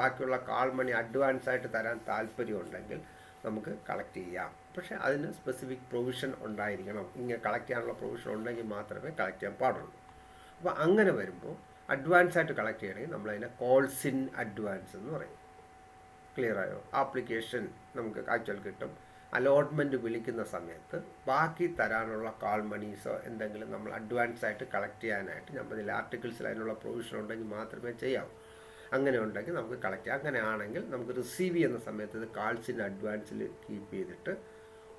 ബാക്കിയുള്ള കാൾ മണി അഡ്വാൻസ് ആയിട്ട് തരാൻ താല്പര്യമുണ്ടെങ്കിൽ നമുക്ക് കളക്ട് ചെയ്യാം. പക്ഷേ അതിന് സ്പെസിഫിക് പ്രൊവിഷൻ ഉണ്ടായിരിക്കണം. ഇങ്ങനെ കളക്ട് ചെയ്യാനുള്ള പ്രൊവിഷൻ ഉണ്ടെങ്കിൽ മാത്രമേ കളക്ട് ചെയ്യാൻ പാടുള്ളൂ. അപ്പോൾ അങ്ങനെ വരുമ്പോൾ അഡ്വാൻസ് ആയിട്ട് കളക്ട് ചെയ്യണമെങ്കിൽ നമ്മളതിനെ കോൾസ് ഇൻ അഡ്വാൻസ് എന്ന് പറയും. ക്ലിയർ ആയോ? ആപ്ലിക്കേഷൻ നമുക്ക് ആക്ച്വൽ കിട്ടും. അലോട്ട്മെൻറ്റ് വിളിക്കുന്ന സമയത്ത് ബാക്കി തരാനുള്ള കാൾ മണീസോ എന്തെങ്കിലും നമ്മൾ അഡ്വാൻസ് ആയിട്ട് കളക്ട് ചെയ്യാനായിട്ട് നമ്മളിൽ ആർട്ടിക്കിൾസിൽ അതിനുള്ള പ്രൊവിഷൻ ഉണ്ടെങ്കിൽ മാത്രമേ ചെയ്യാവൂ. അങ്ങനെ ഉണ്ടെങ്കിൽ നമുക്ക് കളക്ട് ചെയ്യാം. അങ്ങനെയാണെങ്കിൽ നമുക്ക് റിസീവ് ചെയ്യുന്ന സമയത്ത് ഇത് കാൾസ് ഇൻ അഡ്വാൻസിൽ കീപ്പ് ചെയ്തിട്ട്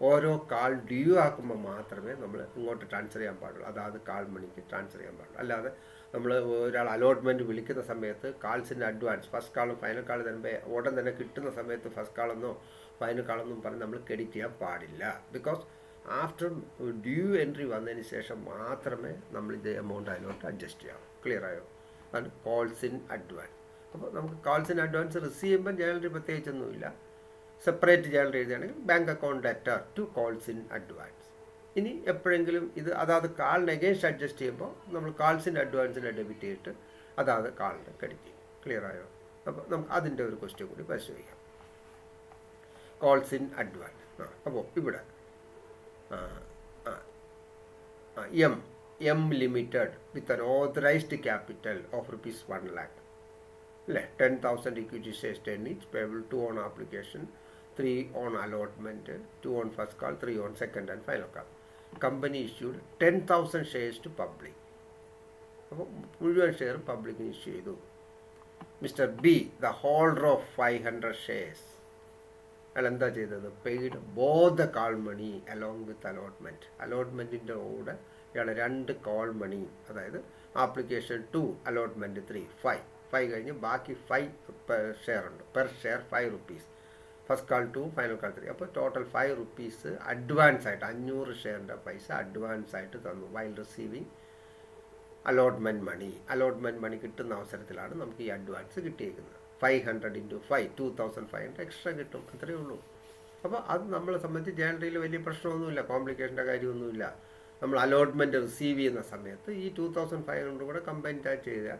ഓരോ കാൾ ഡ്യൂ ആക്കുമ്പോൾ മാത്രമേ നമ്മൾ ഇങ്ങോട്ട് ട്രാൻസ്ഫർ ചെയ്യാൻ പാടുള്ളൂ. അതായത് കാൾ മണിക്ക് ട്രാൻസ്ഫർ ചെയ്യാൻ പാടുള്ളൂ. അല്ലാതെ നമ്മൾ ഒരാൾ അലോട്ട്മെൻറ്റ് വിളിക്കുന്ന സമയത്ത് കാൾസിൻ്റെ അഡ്വാൻസ് ഫസ്റ്റ് കാളും ഫൈനൽ കാൾ തരുമ്പോൾ ഉടൻ തന്നെ കിട്ടുന്ന സമയത്ത് ഫസ്റ്റ് കാളെന്നോ ഫൈനൽ കാളെന്നും പറഞ്ഞ് നമ്മൾ ക്രെഡിറ്റ് ചെയ്യാൻ പാടില്ല. ബിക്കോസ് ആഫ്റ്റർ ഡ്യൂ എൻട്രി വന്നതിന് ശേഷം മാത്രമേ നമ്മൾ ഇത് എമൗണ്ട് അതിലോട്ട് അഡ്ജസ്റ്റ് ചെയ്യാം. ക്ലിയർ ആയോ? അതാണ് കോൾസ് ഇൻ അഡ്വാൻസ്. അപ്പോൾ നമുക്ക് കോൾസ് ഇൻ അഡ്വാൻസ് റിസീവ് ചെയ്യുമ്പോൾ ജേണൽ പ്രത്യേകിച്ചൊന്നുമില്ല. സെപ്പറേറ്റ് ജേണൽ എഴുതുകയാണെങ്കിൽ bank account debtor to calls in advance. ഇനി എപ്പോഴെങ്കിലും ഇത് അതായത് കാളിന് അഗേൻസ്റ്റ് അഡ്ജസ്റ്റ് ചെയ്യുമ്പോൾ നമ്മൾ കാൾസ് ഇൻ അഡ്വാൻസിനെ ഡെബിറ്റ് ചെയ്തിട്ട് അതായത് കാളിന് ക്രെഡിറ്റ് ചെയ്യും. ക്ലിയർ ആയോ? അപ്പോൾ നമുക്ക് അതിൻ്റെ ഒരു ക്വസ്റ്റ്യൻ കൂടി പരിശോധിക്കാം. Calls in advance. അപ്പോൾ ഇവിടെ M limited with an authorised capital of ₹1 lakh അല്ലേ, 10,000 equity shares 10 each payable 2 on application, 3 on allotment, 2 on first call, 3 on second and final call. Company issued 10,000 shares to public. അപ്പോൾ മുഴുവൻ ഷെയറും പബ്ലിക്കിന് issue ചെയ്തു. Mister B the holder of 500 shares അയാൾ എന്താ ചെയ്തത്? Paid both the call money along with allotment. അലോട്ട്മെൻറ്റിൻ്റെ കൂടെ ഇയാൾ 2 കാൾ മണി, അതായത് ആപ്ലിക്കേഷൻ 2 അലോട്ട്മെൻറ്റ് 3 5 കഴിഞ്ഞ് ബാക്കി 5 ഷെയർ ഉണ്ട്. Per share 5 rupees. First call 2 final call 3. അപ്പോൾ ടോട്ടൽ 5 rupees അഡ്വാൻസ് ആയിട്ട് 500 ഷെയറിൻ്റെ പൈസ അഡ്വാൻസ് ആയിട്ട് തന്നു. While receiving allotment money. Allotment money കിട്ടുന്ന അവസരത്തിലാണ് നമുക്ക് ഈ അഡ്വാൻസ് കിട്ടിയേക്കുന്നത്. 500 × 5 2500 എക്സ്ട്രാ കിട്ടും. അത്രയേ ഉള്ളൂ. അപ്പോൾ അത് നമ്മളെ സംബന്ധിച്ച് ജേണറിയിൽ വലിയ പ്രശ്നമൊന്നുമില്ല, കോംപ്ലിക്കേഷൻ്റെ കാര്യമൊന്നുമില്ല. നമ്മൾ അലോട്ട്മെൻറ്റ് റിസീവ് ചെയ്യുന്ന സമയത്ത് ഈ 2500 കൂടെ കമ്പൈൻ ചെയ്താൽ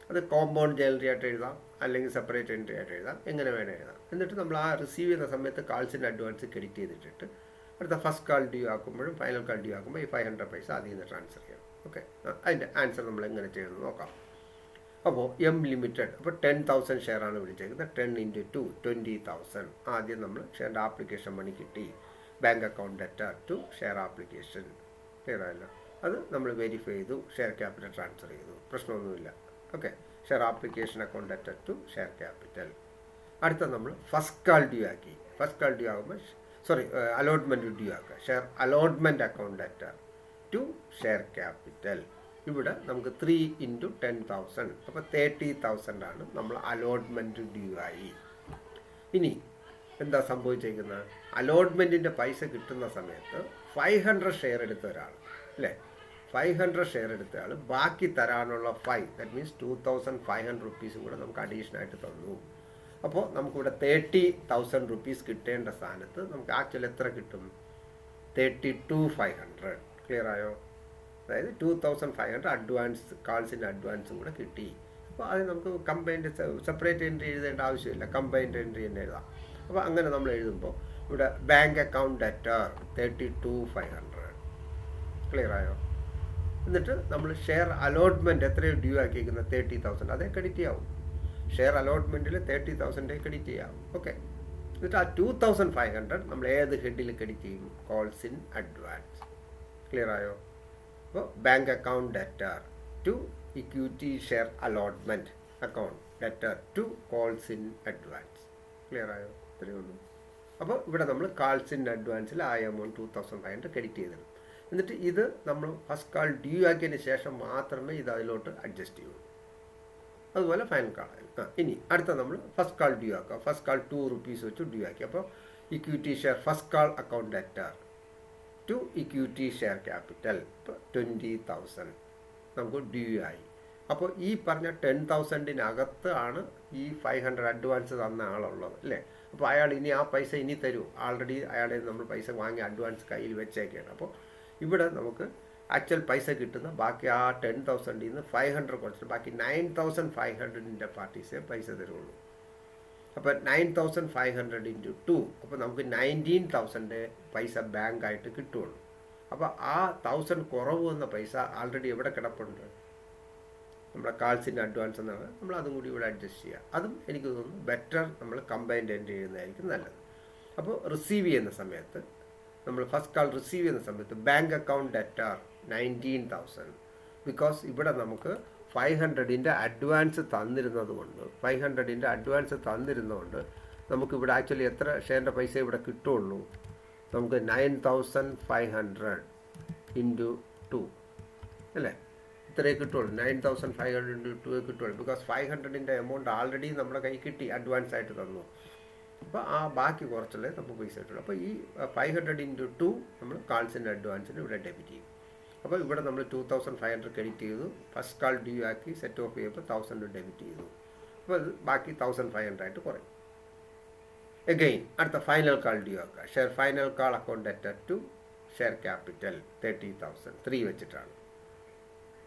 അത് കോമ്പൗണ്ട് ജേണറി ആയിട്ട് എഴുതാം, അല്ലെങ്കിൽ സെപ്പറേറ്റ് എൻട്രി ആയിട്ട് എഴുതാം, എങ്ങനെ വേണം എഴുതാം. എന്നിട്ട് നമ്മൾ ആ റിസീവ് ചെയ്യുന്ന സമയത്ത് കാൾസിൻ്റെ അഡ്വാൻസ് ക്രെഡിറ്റ് ചെയ്തിട്ടിട്ട് അടുത്ത ഫസ്റ്റ് കാൾ ഡ്യൂ ആക്കുമ്പോഴും ഫൈനൽ കാൾ ഡ്യൂ ആക്കുമ്പോൾ ഈ 500 പൈസ അതിൽ നിന്ന് ട്രാൻസ്ഫർ ചെയ്യണം. ഓക്കെ, അതിൻ്റെ ആൻസർ നമ്മൾ എങ്ങനെ ചെയ്യുന്നത് നോക്കാം. അപ്പോൾ എം ലിമിറ്റഡ്, അപ്പോൾ 10,000 ഷെയറാണ് വിളിച്ചേക്കുന്നത്. 10 × 2 20,000. ആദ്യം നമ്മൾ ഷെയറിൻ്റെ ആപ്ലിക്കേഷൻ മണി കിട്ടി, bank account debtor to share application. Clear ആയല്ല? അത് നമ്മൾ വെരിഫൈ ചെയ്തു, ഷെയർ ക്യാപിറ്റൽ ട്രാൻസ്ഫർ ചെയ്തു, പ്രശ്നമൊന്നുമില്ല. Okay, share application account debtor to share capital. അടുത്ത നമ്മൾ ഫസ്റ്റ് കാൾ ഡ്യൂ ആക്കി. ഫസ്റ്റ് കാൾ ഡ്യൂ ആകുമ്പോൾ അലോട്ട്മെൻറ്റ് ഡ്യൂ ആക്കുക. Share allotment account debtor to share capital. ഇവിടെ നമുക്ക് 3 × 10,000, അപ്പോൾ 30,000 ആണ് നമ്മൾ അലോട്ട്മെൻറ്റ് ഡ്യൂ ആയി. ഇനി എന്താ സംഭവിച്ചിരിക്കുന്നത്? അലോട്ട്മെൻറ്റിൻ്റെ പൈസ കിട്ടുന്ന സമയത്ത് 500 ഷെയർ എടുത്ത ഒരാൾ, അല്ലേ, 500 ഷെയർ എടുത്ത ആൾ ബാക്കി തരാനുള്ള 5, ദാറ്റ് മീൻസ് 2,500 റുപ്പീസും കൂടെ നമുക്ക് അഡീഷണൽ ആയിട്ട് തന്നു. അപ്പോൾ നമുക്കിവിടെ 30,000 റുപ്പീസ് കിട്ടേണ്ട സ്ഥാനത്ത് നമുക്ക് ആക്ച്വലി എത്ര കിട്ടും? 32,500. ക്ലിയർ ആയോ? അതായത് 2,500 അഡ്വാൻസ്, കാൾസിൻ്റെ അഡ്വാൻസും കൂടെ കിട്ടി. അപ്പോൾ അത് നമുക്ക് കമ്പൈൻഡ് സെപ്പറേറ്റ് എൻട്രി എഴുതേണ്ട ആവശ്യമില്ല, കമ്പൈൻഡ് എൻട്രി തന്നെ എഴുതാം. അപ്പോൾ അങ്ങനെ നമ്മൾ എഴുതുമ്പോൾ ഇവിടെ ബാങ്ക് അക്കൗണ്ട് ഡെറ്റർ 32,500. ക്ലിയർ ആയോ? എന്നിട്ട് നമ്മൾ ഷെയർ അലോട്ട്മെൻറ്റ് എത്രയോ ഡ്യൂ ആക്കിയിരിക്കുന്നത് 30,000, അതേ ക്രെഡിറ്റ് ആവും. ഷെയർ അലോട്ട്മെൻറ്റിൽ 30,000 ക്രെഡിറ്റ് ചെയ്യാം. ഓക്കെ, എന്നിട്ട് ആ 2,500 നമ്മൾ ഏത് ഹെഡിൽ ക്രെഡിറ്റ് ചെയ്യും? Calls in advance. ക്ലിയർ ആയോ? അപ്പോൾ bank account debtor to equity share allotment account debtor to calls in advance. Clear ആയോ? ഇത്രയേ ഉള്ളൂ. അപ്പോൾ ഇവിടെ നമ്മൾ കാൾസ് ഇൻ അഡ്വാൻസിൽ ആ എമൗണ്ട് 2,500 ക്രെഡിറ്റ് ചെയ്തിടും. എന്നിട്ട് ഇത് നമ്മൾ ഫസ്റ്റ് കാൾ ഡ്യൂ ആക്കിയതിന് ശേഷം മാത്രമേ ഇത് അതിലോട്ട് അഡ്ജസ്റ്റ് ചെയ്യുള്ളൂ. അതുപോലെ ഫൈനൽ കാൾ. ഇനി അടുത്ത നമ്മൾ ഫസ്റ്റ് കാൾ ഡ്യൂ ആക്കുക. ഫസ്റ്റ് കാൾ 2 റുപ്പീസ് വെച്ച് ഡ്യൂ ആക്കി. അപ്പോൾ equity share first call account debtor to equity share capital, ഇപ്പോൾ 20,000 നമുക്ക് ഡ്യൂ ആയി. അപ്പോൾ ഈ പറഞ്ഞ 10,000-നകത്ത് ആണ് ഈ 500 അഡ്വാൻസ് തന്ന ആളുള്ളത്, അല്ലേ? അപ്പോൾ അയാൾ ഇനി ആ പൈസ ഇനി തരൂ. ആൾറെഡി അയാളെ നമ്മൾ പൈസ വാങ്ങി അഡ്വാൻസ് കയ്യിൽ വെച്ചേക്കാണ്. അപ്പോൾ ഇവിടെ നമുക്ക് ആക്ച്വൽ പൈസ കിട്ടുന്ന ബാക്കി ആ 10,000-ൽ നിന്ന് 500 കുറച്ചിട്ട് ബാക്കി 9,500-ൻ്റെ പാർട്ടീസേ പൈസ തരുള്ളൂ. അപ്പോൾ 9,500 × 2, അപ്പോൾ നമുക്ക് 19,000 പൈസ ബാങ്കായിട്ട് കിട്ടുള്ളൂ. അപ്പോൾ ആ 1,000 കുറവ് വന്ന പൈസ ആൾറെഡി എവിടെ കിടപ്പുണ്ട്? നമ്മുടെ കാൾസിൻ്റെ അഡ്വാൻസ് എന്നാണ്. നമ്മൾ അതും കൂടി ഇവിടെ അഡ്ജസ്റ്റ് ചെയ്യുക. അതും എനിക്ക് തോന്നുന്നു ബെറ്റർ നമ്മൾ കമ്പൈൻഡ് എൻട്രി ചെയ്യുന്നതായിരിക്കും നല്ലത്. അപ്പോൾ റിസീവ് ചെയ്യുന്ന സമയത്ത് നമ്മൾ ഫസ്റ്റ് കാൾ റിസീവ് ചെയ്യുന്ന സമയത്ത് ബാങ്ക് അക്കൗണ്ട് ഡെറ്റർ 19,000, ബിക്കോസ് ഇവിടെ നമുക്ക് 500-ൻ്റെ അഡ്വാൻസ് തന്നിരുന്നതുകൊണ്ട് നമുക്കിവിടെ ആക്ച്വലി എത്ര ഷെയറിൻ്റെ പൈസ ഇവിടെ കിട്ടുള്ളൂ? നമുക്ക് 9,500 × 2, അല്ലേ? ഇത്രയേ കിട്ടുള്ളൂ. 9,500 × 2 കിട്ടുള്ളൂ. ബിക്കോസ് 500-ൻ്റെ എമൗണ്ട് ആൾറെഡി നമ്മുടെ കൈ കിട്ടി, അഡ്വാൻസ് ആയിട്ട് തന്നു. അപ്പോൾ ആ ബാക്കി കുറച്ചല്ലേ നമുക്ക് പൈസ കിട്ടുള്ളൂ. അപ്പോൾ ഈ 500 × 2 നമ്മൾ കാൾസിൻ്റെ അഡ്വാൻസിന് ഇവിടെ ഡെബിറ്റ് ചെയ്യും. അപ്പോൾ ഇവിടെ നമ്മൾ 2,500 ക്രെഡിറ്റ് ചെയ്തു, ഫസ്റ്റ് കാൾ ഡ്യൂ ആക്കി സെറ്റ് ഓഫ് ചെയ്യുമ്പോൾ 1,000 ഡെബിറ്റ് ചെയ്തു. അപ്പോൾ അത് ബാക്കി 1,500 ആയിട്ട് കുറയും. എഗെയിൻ അടുത്ത ഫൈനൽ കാൾ ഡ്യൂ ആക്കുക. Share final call account debtor to share capital 30,000, 3 വെച്ചിട്ടാണ്.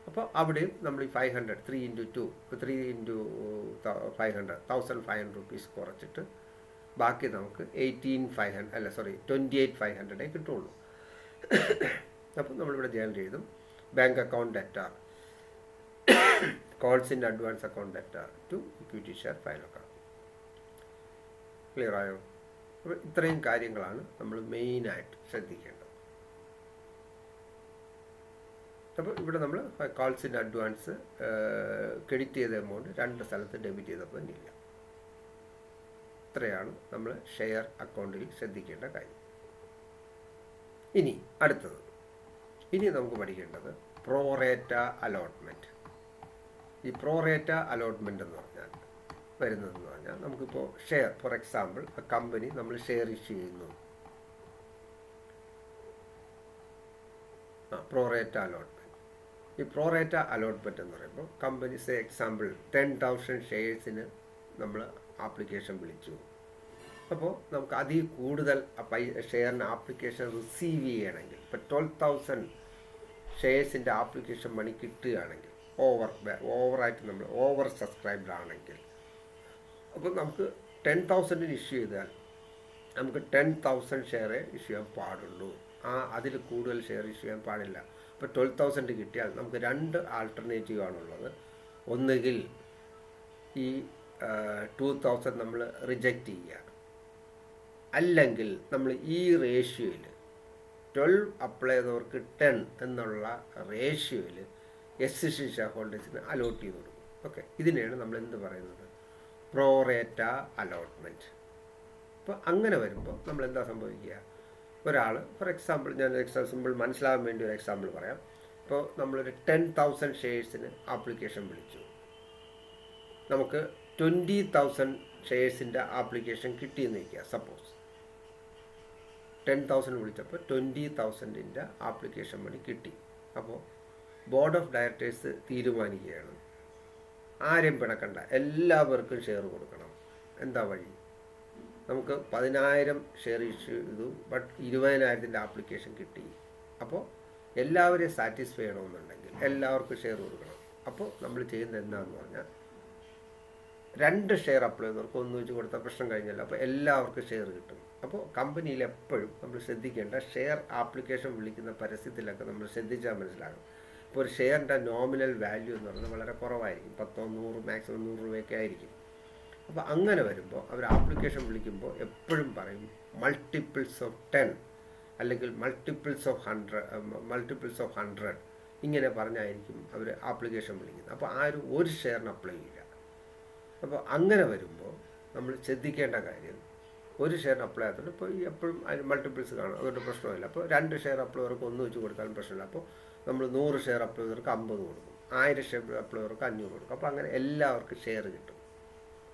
അപ്പോൾ അവിടെയും നമ്മൾ ഈ 500 3 × 2 3 × 500 1,500 റുപ്പീസ് കുറച്ചിട്ട് ബാക്കി നമുക്ക് 28,500 കിട്ടുള്ളൂ. അപ്പോൾ നമ്മളിവിടെ ജനറേറ്റ് ചെയ്തും bank account debtor calls in advance account debtor to equity share final call. Clear ആയോ? അപ്പോൾ ഇത്രയും കാര്യങ്ങളാണ് നമ്മൾ മെയിനായിട്ട് ശ്രദ്ധിക്കേണ്ടത്. അപ്പോൾ ഇവിടെ നമ്മൾ കോൾസ് ഇൻ അഡ്വാൻസ് ക്രെഡിറ്റ് ചെയ്ത എമൗണ്ട് 2 സ്ഥലത്ത് ഡെബിറ്റ് ചെയ്തപ്പോൾ ഇല്ല. ഇത്രയാണ് നമ്മൾ ഷെയർ അക്കൗണ്ടിൽ ശ്രദ്ധിക്കേണ്ട കാര്യം. ഇനി അടുത്തത്, ഇനി നമുക്ക് പഠിക്കേണ്ടത് പ്രോറേറ്റ അലോട്ട്മെൻറ്റ്. ഈ പ്രോറേറ്റ അലോട്ട്മെൻറ്റ് എന്ന് പറഞ്ഞാൽ വരുന്നതെന്ന് പറഞ്ഞാൽ നമുക്കിപ്പോൾ ഷെയർ, ഫോർ എക്സാമ്പിൾ ആ കമ്പനി നമ്മൾ ഷെയർ ഇഷ്യൂ ചെയ്യുന്നു. Pro rata allotment. ഈ പ്രോറേറ്റ അലോട്ട്മെൻറ്റ് എന്ന് പറയുമ്പോൾ കമ്പനി എക്സാമ്പിൾ 10,000 ഷെയർസിന് നമ്മൾ ആപ്ലിക്കേഷൻ വിളിച്ചു. അപ്പോൾ നമുക്ക് അതിൽ കൂടുതൽ ഷെയറിന് ആപ്ലിക്കേഷൻ റിസീവ് ചെയ്യണമെങ്കിൽ, ഇപ്പോൾ 12,000 ഷെയർസിൻ്റെ ആപ്ലിക്കേഷൻ മണി കിട്ടുകയാണെങ്കിൽ ഓവറായിട്ട് നമ്മൾ ഓവർ സബ്സ്ക്രൈബ്ഡ് ആണെങ്കിൽ, അപ്പോൾ നമുക്ക് 10,000 ഇഷ്യൂ ചെയ്താൽ നമുക്ക് 10,000 ഷെയറേ ഇഷ്യൂ ചെയ്യാൻ പാടുള്ളൂ. അതിൽ കൂടുതൽ ഷെയർ ഇഷ്യൂ ചെയ്യാൻ പാടില്ല. അപ്പോൾ 12,000 കിട്ടിയാൽ നമുക്ക് 2 ആൾട്ടർനേറ്റീവ് ആണുള്ളത്. ഒന്നുകിൽ ഈ 2,000 നമ്മൾ റിജക്റ്റ് ചെയ്യുക, അല്ലെങ്കിൽ നമ്മൾ ഈ റേഷ്യോയിൽ 12 അപ്ലൈ ചെയ്തവർക്ക് 10 എന്നുള്ള റേഷ്യോയിൽ എക്സിസ്റ്റിംഗ് ഷെയർ ഹോൾഡേഴ്സിന് അലോട്ട് ചെയ്ത് കൊടുക്കും. ഓക്കെ, ഇതിനെയാണ് നമ്മൾ എന്ത് പറയുന്നത്, പ്രോറേറ്റ അലോട്ട്മെൻറ്റ്. അപ്പോൾ അങ്ങനെ വരുമ്പോൾ നമ്മൾ എന്താ സംഭവിക്കുക, ഒരാൾ ഫോർ എക്സാമ്പിൾ, ഞാൻ സിമ്പിൾ മനസ്സിലാകാൻ വേണ്ടി ഒരു എക്സാമ്പിൾ പറയാം. ഇപ്പോൾ നമ്മളൊരു 10,000 ഷെയർസിന് ആപ്ലിക്കേഷൻ വിളിച്ചു, നമുക്ക് 20,000 ഷെയർസിൻ്റെ ആപ്ലിക്കേഷൻ കിട്ടിയെന്ന് വയ്ക്കുക. സപ്പോസ് 10,000 വിളിച്ചപ്പോൾ 20,000 ആപ്ലിക്കേഷൻ മണി കിട്ടി. അപ്പോൾ ബോർഡ് ഓഫ് ഡയറക്ടേഴ്സ് തീരുമാനിക്കുകയാണ്, ആരെയും പിണക്കണ്ട, എല്ലാവർക്കും ഷെയർ കൊടുക്കണം. എന്താ വഴി, നമുക്ക് 10,000 ഷെയർ ഇഷ്യൂ ചെയ്തു, ബട്ട് 20,000 ആപ്ലിക്കേഷൻ കിട്ടി. അപ്പോൾ എല്ലാവരെയും സാറ്റിസ്ഫൈ ചെയ്യണമെന്നുണ്ടെങ്കിൽ എല്ലാവർക്കും ഷെയർ കൊടുക്കണം. അപ്പോൾ നമ്മൾ ചെയ്യുന്നത് എന്താണെന്ന് പറഞ്ഞാൽ 2 ഷെയർ അപ്ലൈ ചെയ്തവർക്ക് 1 വെച്ച് കൊടുത്താൽ പ്രശ്നം കഴിഞ്ഞല്ലോ. അപ്പോൾ എല്ലാവർക്കും ഷെയർ കിട്ടും. അപ്പോൾ കമ്പനിയിൽ എപ്പോഴും നമ്മൾ ശ്രദ്ധിക്കേണ്ട, ഷെയർ ആപ്ലിക്കേഷൻ വിളിക്കുന്ന പരസ്യത്തിലൊക്കെ നമ്മൾ ശ്രദ്ധിച്ചാൽ മനസ്സിലാകും. ഇപ്പോൾ ഒരു ഷെയറിൻ്റെ നോമിനൽ വാല്യൂ എന്ന് പറയുന്നത് വളരെ കുറവായിരിക്കും, 10, 100, മാക്സിമം 100 രൂപയൊക്കെ ആയിരിക്കും. അപ്പോൾ അങ്ങനെ വരുമ്പോൾ അവർ ആപ്ലിക്കേഷൻ വിളിക്കുമ്പോൾ എപ്പോഴും പറയും മൾട്ടിപ്പിൾസ് ഓഫ് 10 അല്ലെങ്കിൽ മൾട്ടിപ്പിൾസ് ഓഫ് 100 ഇങ്ങനെ പറഞ്ഞായിരിക്കും അവർ ആപ്ലിക്കേഷൻ വിളിക്കുന്നത്. അപ്പോൾ ആരും ഒരു ഷെയറിന് അപ്ലൈ ചെയ്യില്ല. അപ്പോൾ അങ്ങനെ വരുമ്പോൾ നമ്മൾ ശ്രദ്ധിക്കേണ്ട കാര്യം, ഒരു ഷെയറിന് അപ്ലൈ ആകത്തുള്ളൂ. ഇപ്പോൾ ഈ എപ്പോഴും അതിന് മൾട്ടിപ്പിൾസ് കാണും, അതുകൊണ്ട് പ്രശ്നമില്ല. അപ്പോൾ 2 ഷെയർ അപ്ലൈ ചെയ്തവർക്ക് 1 വെച്ച് കൊടുത്താലും പ്രശ്നമില്ല. അപ്പോൾ നമ്മൾ 100 ഷെയർ അപ്ലൈ ചെയ്തവർക്ക് 50 കൊടുക്കും, 1000 ഷെയർ അപ്ലൈ ചെയ്തവർക്ക് 500 കൊടുക്കും. അപ്പോൾ അങ്ങനെ എല്ലാവർക്കും ഷെയർ കിട്ടും.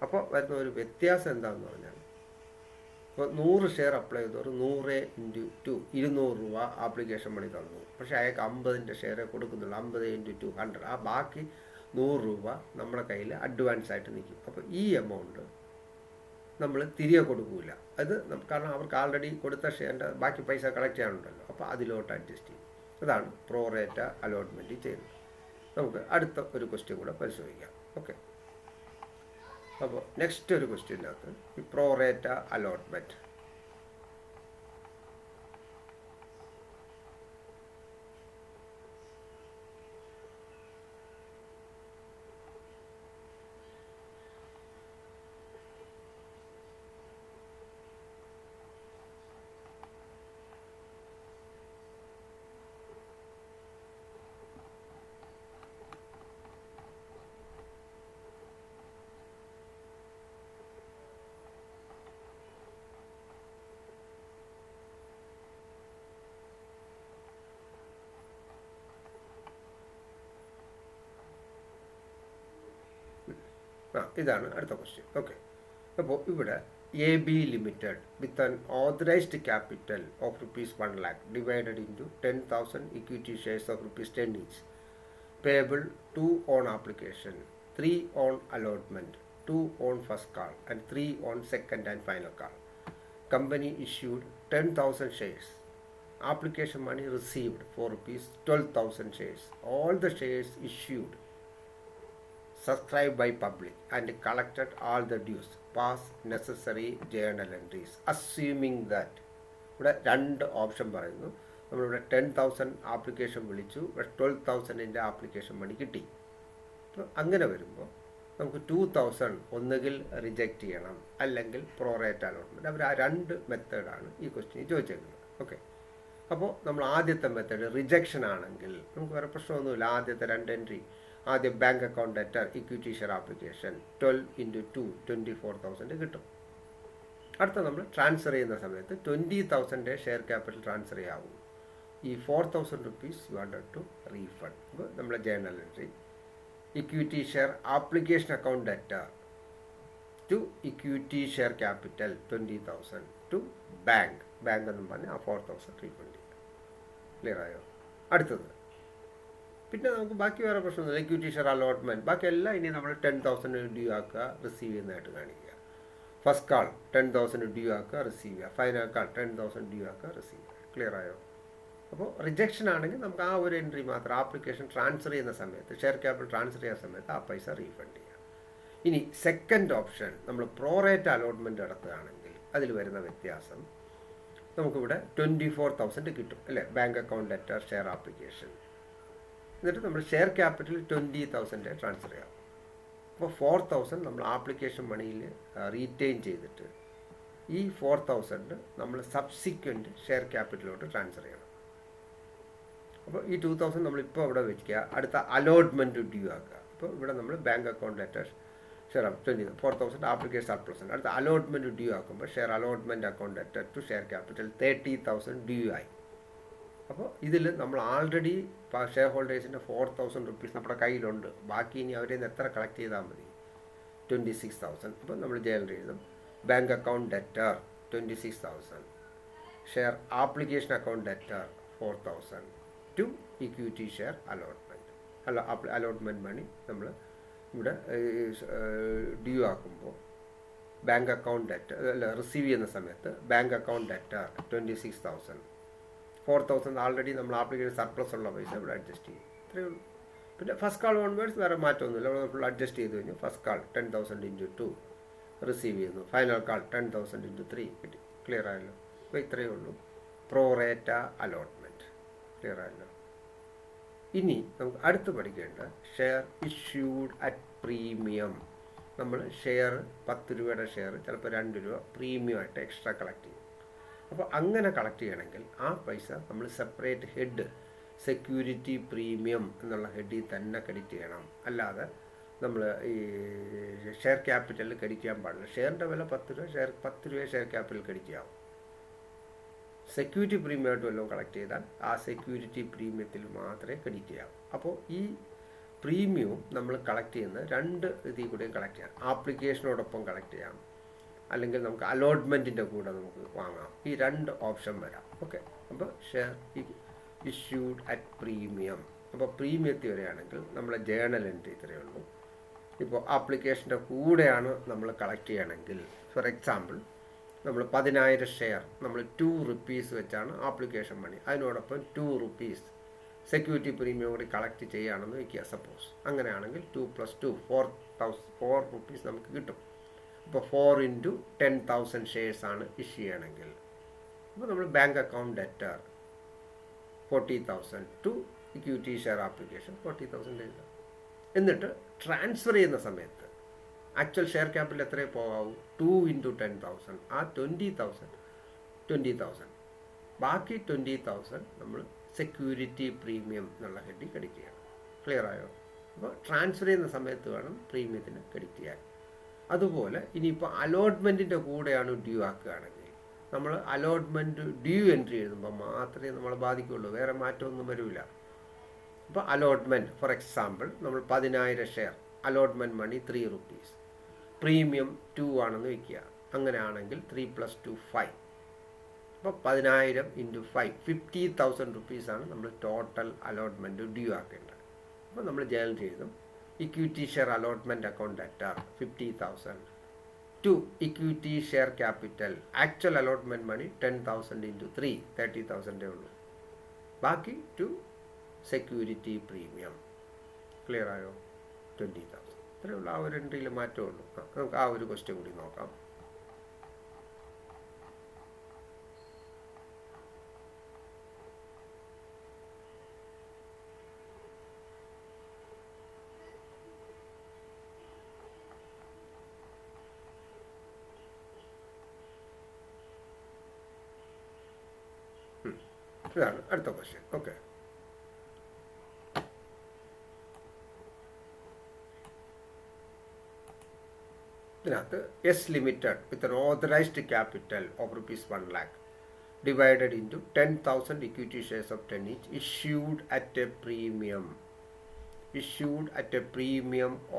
അപ്പോൾ വരുന്ന ഒരു വ്യത്യാസം എന്താണെന്ന് പറഞ്ഞാൽ, ഇപ്പോൾ 100 ഷെയർ അപ്ലൈ ചെയ്തവർ 100 × 2 200 രൂപ ആപ്ലിക്കേഷൻ മണി തന്നു. പക്ഷേ അയാൾക്ക് 50 ഷെയറേ കൊടുക്കുന്നുള്ളൂ. 50 × 2 100. ആ ബാക്കി 100 രൂപ നമ്മുടെ കയ്യിൽ അഡ്വാൻസ് ആയിട്ട് നിൽക്കും. അപ്പോൾ ഈ എമൗണ്ട് നമ്മൾ തിരികെ കൊടുക്കില്ല. അത് കാരണം അവർക്ക് ആൾറെഡി കൊടുത്ത ഷെയറിൻ്റെ ബാക്കി പൈസ കളക്ട് ചെയ്യാനുണ്ടല്ലോ. അപ്പോൾ അതിലോട്ട് അഡ്ജസ്റ്റ് ചെയ്യും. അതാണ് പ്രോറേറ്റ അലോട്ട്മെൻറ്റ് ചെയ്യുന്നത്. നമുക്ക് അടുത്ത ഒരു ക്വസ്റ്റ്യൻ കൂടെ പരിശോധിക്കാം. ഓക്കെ, അപ്പോൾ നെക്സ്റ്റ് ഒരു ക്വസ്റ്റ്യനകത്ത് ഈ പ്രോറേറ്റ അലോട്ട്മെൻറ്റ്, ഇതാണ് അടുത്ത ക്വസ്റ്റ്യൻ. ഓക്കെ, അപ്പോൾ ഇവിടെ AB Limited with an authorized capital of ₹1 lakh divided into 10,000 equity shares of ₹10 each, payable 2 on application, 3 on allotment, 2 on first call and 3 on second and final call. Company issued 10,000 shares. Application money received for ₹12,000 shares. All the shares issued subscribed by public and collected all the dues, pass necessary journal entries, assuming that. ഇവിടെ 2 option പറയുന്നു. നമ്മളിവിടെ 10,000 application വിളിച്ചു, 12,000 application money കിട്ടി. അപ്പോൾ അങ്ങനെ വരുമ്പോൾ നമുക്ക് 2,000 ഒന്നുകിൽ റിജക്റ്റ് ചെയ്യണം, അല്ലെങ്കിൽ പ്രോറേറ്റ അലോട്ട്മെൻറ്റ്. അവർ ആ 2 മെത്തേഡാണ് ഈ ക്വസ്റ്റ്യൻ ചോദിച്ചേക്കുന്നത്. ഓക്കെ, അപ്പോൾ നമ്മൾ ആദ്യത്തെ മെത്തേഡ് റിജക്ഷൻ ആണെങ്കിൽ നമുക്ക് വേറെ പ്രശ്നമൊന്നുമില്ല. ആദ്യത്തെ 2 എൻട്രി, ആദ്യം bank account debtor, equity share application, 12 × 2 24,000 കിട്ടും. അടുത്ത നമ്മൾ ട്രാൻസ്ഫർ ചെയ്യുന്ന സമയത്ത് 20,000 ഷെയർ ക്യാപിറ്റൽ ട്രാൻസ്ഫർ ചെയ്യാവും. ഈ 4,000 rupees വാണ്ടഡ് ടു റീഫണ്ട്. അപ്പോൾ നമ്മളെ journal entry, equity share application account debtor to equity share capital 20,000 to bank എന്നും പറഞ്ഞ് ആ 4,000 റീഫണ്ട് ചെയ്യുക. ക്ലിയർ ആയോ? അടുത്തത് പിന്നെ നമുക്ക് ബാക്കി വേറെ പ്രശ്നമൊന്നുമില്ല. ഇക്വിറ്റി ഷെയർ അലോട്ട്മെൻറ്റ് ബാക്കിയെല്ലാം ഇനി നമ്മൾ 10,000 ഡ്യൂ ആക്കുക, റിസീവ് ചെയ്യുന്നതായിട്ട് കാണിക്കുക. ഫസ്റ്റ് കാൾ 10,000 ഡ്യൂ ആക്കുക, റിസീവ് ചെയ്യുക. ഫൈനൽ കാൾ 10,000 ഡ്യൂ ആക്കുക, റിസീവ് ചെയ്യുക. ക്ലിയർ ആയോ? അപ്പോൾ റിജക്ഷൻ ആണെങ്കിൽ നമുക്ക് ആ ഒരു എൻട്രി മാത്രം ആപ്ലിക്കേഷൻ ട്രാൻസ്ഫർ ചെയ്യുന്ന സമയത്ത്, ഷെയർ ക്യാപിറ്റൽ ട്രാൻസ്ഫർ ചെയ്യുന്ന സമയത്ത് ആ പൈസ റീഫണ്ട് ചെയ്യാം. ഇനി സെക്കൻഡ് ഓപ്ഷൻ നമ്മൾ പ്രോറേറ്റ് അലോട്ട്മെൻറ്റ് നടത്തുകയാണെങ്കിൽ അതിൽ വരുന്ന വ്യത്യാസം, നമുക്കിവിടെ 24,000 കിട്ടും അല്ലേ, bank account debtor, share application. എന്നിട്ട് നമ്മൾ ഷെയർ ക്യാപിറ്റൽ 20,000 ട്രാൻസ്ഫർ ചെയ്യാം. അപ്പോൾ 4,000 നമ്മൾ ആപ്ലിക്കേഷൻ മണിയിൽ റീറ്റെയിൻ ചെയ്തിട്ട് ഈ 4,000 നമ്മൾ സബ്സിക്വൻറ്റ് ഷെയർ ക്യാപിറ്റലിലോട്ട് ട്രാൻസ്ഫർ ചെയ്യണം. അപ്പോൾ ഈ 2,000 നമ്മളിപ്പോൾ ഇവിടെ വയ്ക്കുക, അടുത്ത അലോട്ട്മെൻറ്റ് ഡ്യൂ ആക്കുക. അപ്പോൾ ഇവിടെ നമ്മൾ bank account debtor, share 4,000 application surplus ഉണ്ട്. അടുത്ത അലോട്ട്മെൻറ്റ് ഡ്യൂ ആക്കുമ്പോൾ share allotment account debtor to share capital 30,000 due ആയി. അപ്പോൾ ഇതിൽ നമ്മൾ ആൾറെഡി ഷെയർ ഹോൾഡേഴ്സിൻ്റെ 4,000 റുപ്പീസ് നമ്മുടെ കയ്യിലുണ്ട്. ബാക്കി ഇനി അവരിൽ നിന്ന് എത്ര കളക്ട് ചെയ്താൽ മതി? 26,000. അപ്പോൾ നമ്മൾ ജേണൽ എഴുതും, bank account debtor 26,000, share application account debtor 4,000 to equity share allotment. Allotment money നമ്മൾ ഇവിടെ ഡ്യൂ ആക്കുമ്പോൾ ബാങ്ക് അക്കൗണ്ട് ലെറ്റർ റിസീവ് ചെയ്യുന്ന സമയത്ത് ബാങ്ക് അക്കൗണ്ട് ലെറ്റർ 26,000, 4,000 ആൾറെഡി നമ്മൾ ആപ്ലിക്കേഷൻ സർപ്ലസ് ഉള്ള പൈസ ഇവിടെ അഡ്ജസ്റ്റ് ചെയ്യും. ഇത്രയേ ഉള്ളൂ. പിന്നെ ഫസ്റ്റ് കാൾ ഓൺവേർഡ്സ് വേറെ മാറ്റമൊന്നുമില്ല. നമ്മൾ ഫുൾ അഡ്ജസ്റ്റ് ചെയ്ത് കഴിഞ്ഞു. ഫസ്റ്റ് കാൾ 10,000 ഇൻറ്റു 2 റിസീവ് ചെയ്യുന്നു, ഫൈനൽ കാൾ 10,000 ഇൻറ്റു 3 കിട്ടി. ക്ലിയർ ആയല്ലോ? അപ്പോൾ ഇത്രയേ ഉള്ളൂ പ്രോറേറ്റ അലോട്ട്മെൻറ്റ്. ക്ലിയർ ആയല്ലോ? ഇനി നമുക്ക് അടുത്ത് പഠിക്കേണ്ട ഷെയർ ഇഷ്യൂഡ് അറ്റ് പ്രീമിയം. നമ്മൾ ഷെയർ 10 രൂപയുടെ ഷെയർ ചിലപ്പോൾ 2 രൂപ പ്രീമിയം ആയിട്ട് എക്സ്ട്രാ കളക്ട് ചെയ്യും. അപ്പോൾ അങ്ങനെ കളക്ട് ചെയ്യണമെങ്കിൽ ആ പൈസ നമ്മൾ സെപ്പറേറ്റ് ഹെഡ്, സെക്യൂരിറ്റി പ്രീമിയം എന്നുള്ള ഹെഡിൽ തന്നെ ക്രെഡിറ്റ് ചെയ്യണം. അല്ലാതെ നമ്മൾ ഈ ഷെയർ ക്യാപിറ്റലിൽ ക്രെഡിറ്റ് ചെയ്യാൻ പാടില്ല. ഷെയറിൻ്റെ വില 10 രൂപ, 10 രൂപ ഷെയർ ക്യാപിറ്റൽ ക്രെഡിറ്റ് ചെയ്യാവും. സെക്യൂരിറ്റി പ്രീമിയം ആയിട്ട് വല്ലതും കളക്ട് ചെയ്താൽ ആ സെക്യൂരിറ്റി പ്രീമിയത്തിൽ മാത്രമേ ക്രെഡിറ്റ് ചെയ്യാവൂ. അപ്പോൾ ഈ പ്രീമിയവും നമ്മൾ കളക്ട് ചെയ്യുന്നത് 2 ഇതിൽ കൂടെയും കളക്ട് ചെയ്യാം. ആപ്ലിക്കേഷനോടൊപ്പം കളക്ട് ചെയ്യാം, അല്ലെങ്കിൽ നമുക്ക് അലോട്ട്മെൻറ്റിൻ്റെ കൂടെ നമുക്ക് വാങ്ങാം. ഈ 2 ഓപ്ഷൻ വരാം. ഓക്കെ. അപ്പോൾ ഷെയർ ഇഷ്യൂഡ് അറ്റ് പ്രീമിയം. അപ്പോൾ പ്രീമിയത്തിൽ വരികയാണെങ്കിൽ നമ്മളെ ജേണൽ എൻട്രി ഇത്രയേ ഉള്ളൂ. ഇപ്പോൾ ആപ്ലിക്കേഷൻ്റെ കൂടെയാണ് നമ്മൾ കളക്ട് ചെയ്യണമെങ്കിൽ, ഫോർ എക്സാമ്പിൾ നമ്മൾ 10,000 ഷെയർ നമ്മൾ 2 റുപ്പീസ് വെച്ചാണ് ആപ്ലിക്കേഷൻ മണി, അതിനോടൊപ്പം 2 റുപ്പീസ് സെക്യൂരിറ്റി പ്രീമിയം കൂടി കളക്ട് ചെയ്യുകയാണെന്ന് വയ്ക്കുക. സപ്പോസ് അങ്ങനെയാണെങ്കിൽ 2 + 2 4 റുപ്പീസ് നമുക്ക് കിട്ടും. അപ്പോൾ 4 × 10,000 ഷെയർസാണ് ഇഷ്യൂ ചെയ്യണമെങ്കിൽ, അപ്പോൾ നമ്മൾ bank account debtor 40,000 to equity share application 40,000 എഴുതാം. എന്നിട്ട് ട്രാൻസ്ഫർ ചെയ്യുന്ന സമയത്ത് ആക്ച്വൽ ഷെയർ ക്യാപിറ്റൽ എത്രയേ പോകാവൂ? 2 × 10,000. ആ 20,000 ബാക്കി 20,000 നമ്മൾ സെക്യൂരിറ്റി പ്രീമിയം എന്നുള്ള ഹെഡിൽ ക്രെഡിറ്റ് ചെയ്യണം. ക്ലിയർ ആയോ? അപ്പോൾ ട്രാൻസ്ഫർ ചെയ്യുന്ന സമയത്ത് വേണം പ്രീമിയത്തിന് ക്രെഡിറ്റ് ചെയ്യാൻ. അതുപോലെ ഇനിയിപ്പോൾ അലോട്ട്മെൻറ്റിൻ്റെ കൂടെയാണ് ഡ്യൂ ആക്കുകയാണെങ്കിൽ നമ്മൾ അലോട്ട്മെൻറ്റ് ഡ്യൂ എൻട്രി എഴുതുമ്പോൾ മാത്രമേ നമ്മളെ ബാധിക്കുകയുള്ളൂ, വേറെ മാറ്റമൊന്നും വരില്ല. അപ്പോൾ അലോട്ട്മെൻറ്റ് ഫോർ എക്സാമ്പിൾ നമ്മൾ 10,000 share, allotment money 3 rupees, premium 2 ആണെന്ന് വയ്ക്കുക. അങ്ങനെയാണെങ്കിൽ 3 + 2 5. അപ്പോൾ 10,000 × 5 50,000 റുപ്പീസാണ് നമ്മൾ ടോട്ടൽ അലോട്ട്മെൻറ്റ് ഡ്യൂ ആക്കേണ്ടത്. അപ്പോൾ നമ്മൾ ജേണൽ എഴുതും, equity share allotment account debtor 50,000 to equity share capital actual allotment money 10,000 × 3 30,000 ഉള്ളൂ, ബാക്കി ടു സെക്യൂരിറ്റി പ്രീമിയം. ക്ലിയർ ആയോ? 20,000. ഇത്രയുള്ള ആ ഒരു എൻട്രിയിൽ മാറ്റമേ ഉള്ളൂ. നമുക്ക് ആ ഒരു ക്വസ്റ്റ്യൻ കൂടി നോക്കാം. ഇതാണ് അടുത്ത ക്വസ്റ്റ്യൻ. ഓക്കെ. ഇതിനകത്ത് S limited with an authorized capital of rupees 1 lakh divided into 10,000 equity shares of 10 each issued at a premium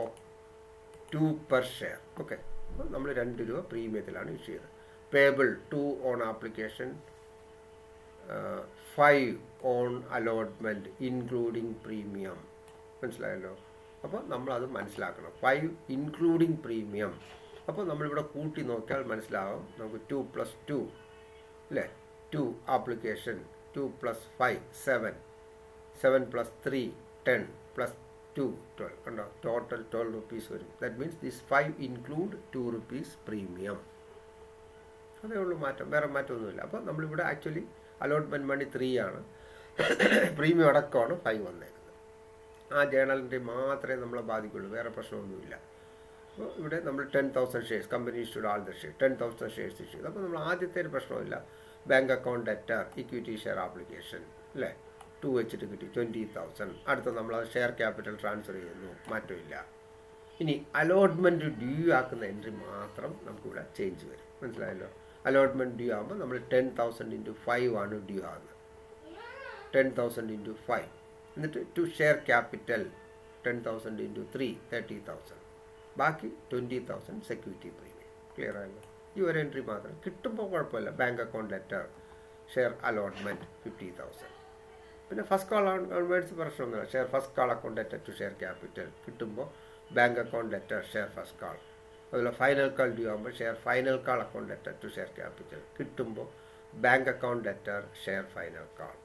of 2 per share. Okay. അപ്പോൾ നമ്മൾ 2 രൂപ പ്രീമിയത്തിലാണ് ഇഷ്യൂ ചെയ്തത്. Payable 2 on application, 5 on allotment including premium. മനസ്സിലായല്ലോ? അപ്പോൾ നമ്മളത് മനസ്സിലാക്കണം. 5 including premium. അപ്പോൾ നമ്മളിവിടെ കൂട്ടി നോക്കിയാൽ മനസ്സിലാവും. നമുക്ക് 2 + 2 അല്ലേ, 2 ആപ്ലിക്കേഷൻ 2 plus 5 7, 7 plus 3 10 plus 2 12 കണ്ടോ, ടോട്ടൽ 12 rupees വരും. That means this 5 include 2 rupees premium. അതേ ഉള്ളൂ മാറ്റം, വേറെ മാറ്റമൊന്നുമില്ല. അപ്പോൾ നമ്മളിവിടെ ആക്ച്വലി അലോട്ട്മെൻറ്റ് മണി 3 ആണ്, പ്രീമിയം അടക്കമാണ് 5 വന്നേക്കുന്നത്. ആ ജേണലിൻ്റെ മാത്രമേ നമ്മളെ ബാധിക്കുള്ളൂ, വേറെ പ്രശ്നമൊന്നുമില്ല. അപ്പോൾ ഇവിടെ നമ്മൾ 10,000 shares, company issued all the share 10,000 shares issue. അപ്പോൾ നമ്മൾ ആദ്യത്തെ ഒരു പ്രശ്നമില്ല, bank account debtor, equity share application അല്ലേ, 2 വെച്ചിട്ട് കിട്ടി 20,000. അടുത്ത നമ്മൾ അത് ഷെയർ ക്യാപിറ്റൽ ട്രാൻസ്ഫർ ചെയ്യുന്നു, മാറ്റമില്ല. ഇനി അലോട്ട്മെൻറ്റ് ഡ്യൂ ആക്കുന്ന എൻട്രി മാത്രം നമുക്കിവിടെ ചേഞ്ച് വരും. മനസ്സിലായല്ലോ? അലോട്ട്മെൻറ്റ് ഡ്യൂ ആകുമ്പോൾ നമ്മൾ 10,000 into 5 ആണ് ഡ്യൂ ആകുന്നത്. 10,000 into 5. എന്നിട്ട് ടു ഷെയർ ക്യാപിറ്റൽ 10,000 into 3 30,000. ബാക്കി 20,000 സെക്യൂരിറ്റി പ്രീമിയം. ക്ലിയർ ആയല്ലോ? ഈ ഒരു എൻട്രി മാത്രം കിട്ടുമ്പോൾ കുഴപ്പമില്ല. Bank account debtor, share allotment 50,000. പിന്നെ ഫസ്റ്റ് കാൾ ഓൺവേർഡ്സ് പ്രശ്നമൊന്നുമില്ല. Share first call account debtor to share capital കിട്ടുമ്പോൾ bank account debtor share first call. അതുപോലെ ഫൈനൽ കാൾ ഡ്യൂ ആകുമ്പോൾ share final call account debtor to share capital കിട്ടുമ്പോൾ bank account debtor share final call.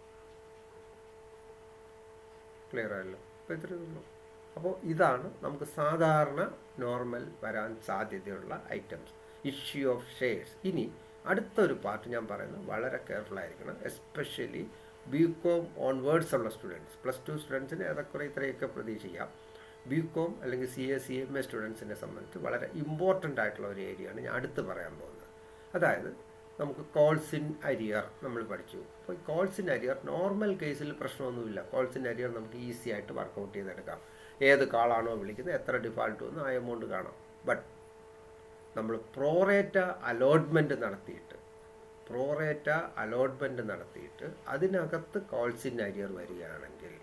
Clear ആയല്ലോ? അപ്പോൾ ഇത്രയേ ഉള്ളൂ. അപ്പോൾ ഇതാണ് നമുക്ക് സാധാരണ നോർമൽ വരാൻ സാധ്യതയുള്ള ഐറ്റംസ്, ഇഷ്യൂ ഓഫ് ഷെയർസ്. ഇനി അടുത്തൊരു പാർട്ട് ഞാൻ പറയുന്നത് വളരെ കെയർഫുൾ ആയിരിക്കണം, എസ്പെഷ്യലി ബികോം ഓൺവേർഡ്സ് ഉള്ള സ്റ്റുഡൻസ്. +2 സ്റ്റുഡൻസിന് ഏറെക്കുറെ ഇത്രയൊക്കെ പ്രതീക്ഷിക്കാം. ബികോം അല്ലെങ്കിൽ CA സ്റ്റുഡൻസിനെ സംബന്ധിച്ച് വളരെ ഇമ്പോർട്ടൻ്റ് ആയിട്ടുള്ള ഒരു ഏരിയയാണ് ഞാൻ അടുത്ത് പറയാൻ പോകുന്നത്. അതായത് നമുക്ക് കോൾസ് ഇൻ അരിയർ നമ്മൾ പഠിച്ചു. അപ്പോൾ കോൾസ് ഇൻ അരിയർ നോർമൽ കേസിൽ പ്രശ്നമൊന്നുമില്ല. കോൾസ് ഇൻ അരിയർ നമുക്ക് ഈസി ആയിട്ട് വർക്കൗട്ട് ചെയ്തെടുക്കാം. ഏത് കാളാണോ വിളിക്കുന്നത്, എത്ര ഡിഫാൾട്ട് വന്നു, ആ എമൗണ്ട് കാണാം. ബട്ട് നമ്മൾ പ്രോറേറ്റ അലോട്ട്മെൻറ്റ് നടത്തിയിട്ട് അതിനകത്ത് കോൾസ് ഇൻ അരിയർ വരികയാണെങ്കിൽ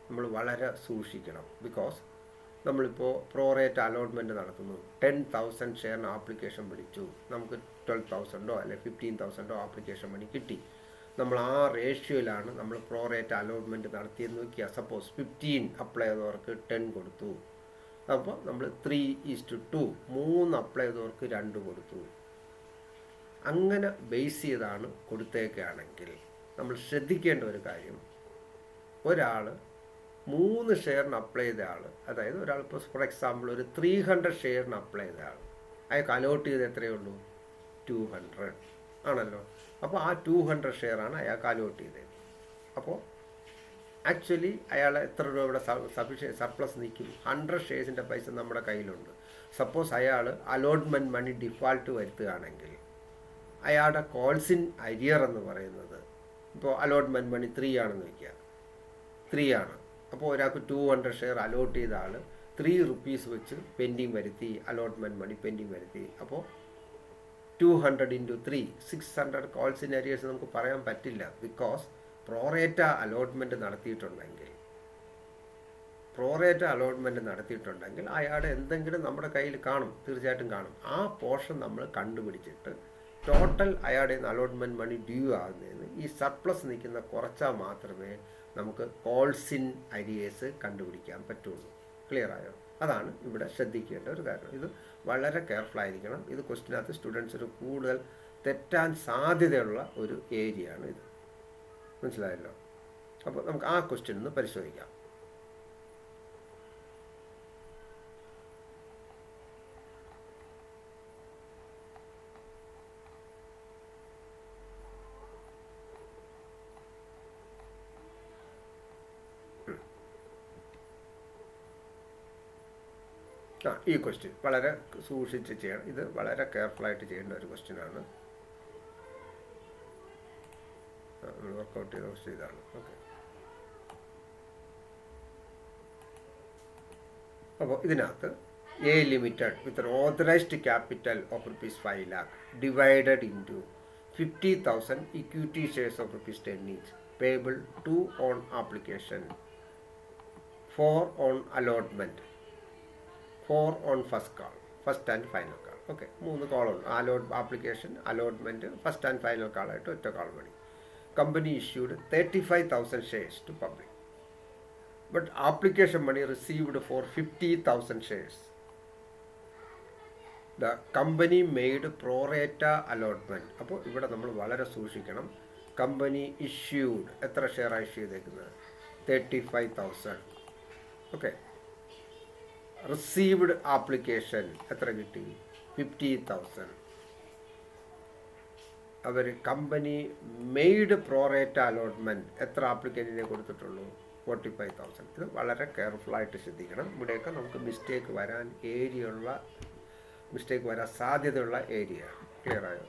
നമ്മൾ വളരെ സൂക്ഷിക്കണം. ബിക്കോസ് നമ്മളിപ്പോൾ പ്രോറേറ്റ് അലോട്ട്മെൻറ്റ് നടത്തുന്നു, 10,000 ഷെയറിന് ആപ്ലിക്കേഷൻ വിളിച്ചു, നമുക്ക് 12,000 അല്ലെങ്കിൽ 15,000 ആപ്ലിക്കേഷൻ മണി കിട്ടി. നമ്മൾ ആ റേഷ്യോയിലാണ് നമ്മൾ പ്രോറേറ്റ് അലോട്ട്മെൻറ്റ് നടത്തിയെന്ന് നോക്കിയാൽ, സപ്പോസ് 15 അപ്ലൈ ചെയ്തവർക്ക് 10 കൊടുത്തു. അപ്പോൾ നമ്മൾ 3:2 3 അപ്ലൈ ചെയ്തവർക്ക് 2 കൊടുത്തു. അങ്ങനെ ബേസ് ചെയ്താണ് കൊടുത്തേക്കുകയാണെങ്കിൽ നമ്മൾ ശ്രദ്ധിക്കേണ്ട ഒരു കാര്യം, ഒരാൾ 3 ഷെയറിന് അപ്ലൈ ചെയ്ത ആൾ, അതായത് ഒരാൾ ഇപ്പോൾ ഫോർ എക്സാമ്പിൾ ഒരു 300 ഷെയറിന് അപ്ലൈ ചെയ്ത ആൾ, അയാൾക്ക് അലോട്ട് ചെയ്ത് എത്രയേ ഉള്ളൂ? 200 ആണല്ലോ. അപ്പോൾ ആ 200 ഷെയറാണ് അയാൾക്ക് അലോട്ട് ചെയ്തത്. അപ്പോൾ ആക്ച്വലി അയാൾ എത്ര രൂപ ഇവിടെ സർപ്ലസ് നിൽക്കും? 100 ഷെയർസിൻ്റെ പൈസ നമ്മുടെ കയ്യിലുണ്ട്. സപ്പോസ് അയാൾ അലോട്ട്മെൻറ്റ് മണി ഡിഫാൾട്ട് വരുത്തുകയാണെങ്കിൽ അയാളുടെ കോൾസ് ഇൻ അരിയർ എന്ന് പറയുന്നത്, ഇപ്പോൾ അലോട്ട്മെൻറ്റ് മണി 3 ആണെന്ന് വയ്ക്കുക, 3 ആണ്. അപ്പോൾ ഒരാൾക്ക് 200 ഷെയർ അലോട്ട് ചെയ്ത ആൾ 3 rupees വെച്ച് പെൻഡിങ് വരുത്തി, അലോട്ട്മെൻറ്റ് മണി പെൻഡിങ് വരുത്തി. അപ്പോൾ 200 into 3 600 കോൾസ് ഇൻ അരിയേഴ്സ് നമുക്ക് പറയാൻ പറ്റില്ല. ബിക്കോസ് പ്രോറേറ്റ അലോട്ട്മെൻറ്റ് നടത്തിയിട്ടുണ്ടെങ്കിൽ അയാളുടെ എന്തെങ്കിലും നമ്മുടെ കയ്യിൽ കാണും, തീർച്ചയായിട്ടും കാണും. ആ പോർഷൻ നമ്മൾ കണ്ടുപിടിച്ചിട്ട് ടോട്ടൽ അയാളുടെ അലോട്ട്മെൻറ്റ് മണി ഡ്യൂ ആകുന്നതിന് ഈ സർപ്ലസ് നിൽക്കുന്ന കുറച്ചാൽ മാത്രമേ നമുക്ക് കോൾസ് ഇൻ അരിയേഴ്സ് കണ്ടുപിടിക്കാൻ പറ്റുള്ളൂ. ക്ലിയർ ആയോ? അതാണ് ഇവിടെ ശ്രദ്ധിക്കേണ്ട ഒരു കാര്യം. ഇത് വളരെ കെയർഫുൾ ആയിരിക്കണം. ഇത് ക്വസ്റ്റിനകത്ത് സ്റ്റുഡൻസിന് കൂടുതൽ തെറ്റാൻ സാധ്യതയുള്ള ഒരു ഏരിയയാണ് ഇത്. മനസ്സിലായല്ലോ? അപ്പോൾ നമുക്ക് ആ ക്വസ്റ്റ്യൻ ഒന്ന് പരിശോധിക്കാം. ഈ ക്വസ്റ്റ്യൻ വളരെ സൂക്ഷിച്ച് ചെയ്യണം. ഇത് വളരെ കെയർഫുള്ളായിട്ട് ചെയ്യേണ്ട ഒരു ക്വസ്റ്റ്യനാണ്. നമ്മൾ വർക്കൗട്ട് ചെയ്ത ക്വസ്റ്റ്യൻ ഇതാണ്. ഓക്കെ, അപ്പോൾ ഇതിനകത്ത് A Limited with an authorized capital of ₹5 lakh divided into 50,000 equity shares of ₹10 each, payable 2 on application, 4 on allotment, 4 on first call, first and final call. Okay, 3 കോളുണ്ട്. Application, allotment, first and final കാളായിട്ട് ഒറ്റ call money. Company issued 35,000 shares to public, but application money received for 50,000 shares. The company made pro rata allotment. അപ്പോൾ ഇവിടെ നമ്മൾ വളരെ സൂക്ഷിക്കണം. Company issued എത്ര ഷെയറാണ് issue ചെയ്തേക്കുന്നത്? 35,000. ഓക്കെ. റിസീവ്ഡ് ആപ്ലിക്കേഷൻ എത്ര കിട്ടി? 50,000. അവർ കമ്പനി മെയ്ഡ് പ്രോറേറ്റ അലോട്ട്മെൻറ്റ് എത്ര ആപ്ലിക്കൻറ്റിനെ കൊടുത്തിട്ടുള്ളൂ? 45,000. ഇത് വളരെ കെയർഫുള്ളായിട്ട് ശ്രദ്ധിക്കണം. ഇവിടെയൊക്കെ നമുക്ക് മിസ്റ്റേക്ക് വരാൻ സാധ്യതയുള്ള ഏരിയ. ക്ലിയർ ആയോ?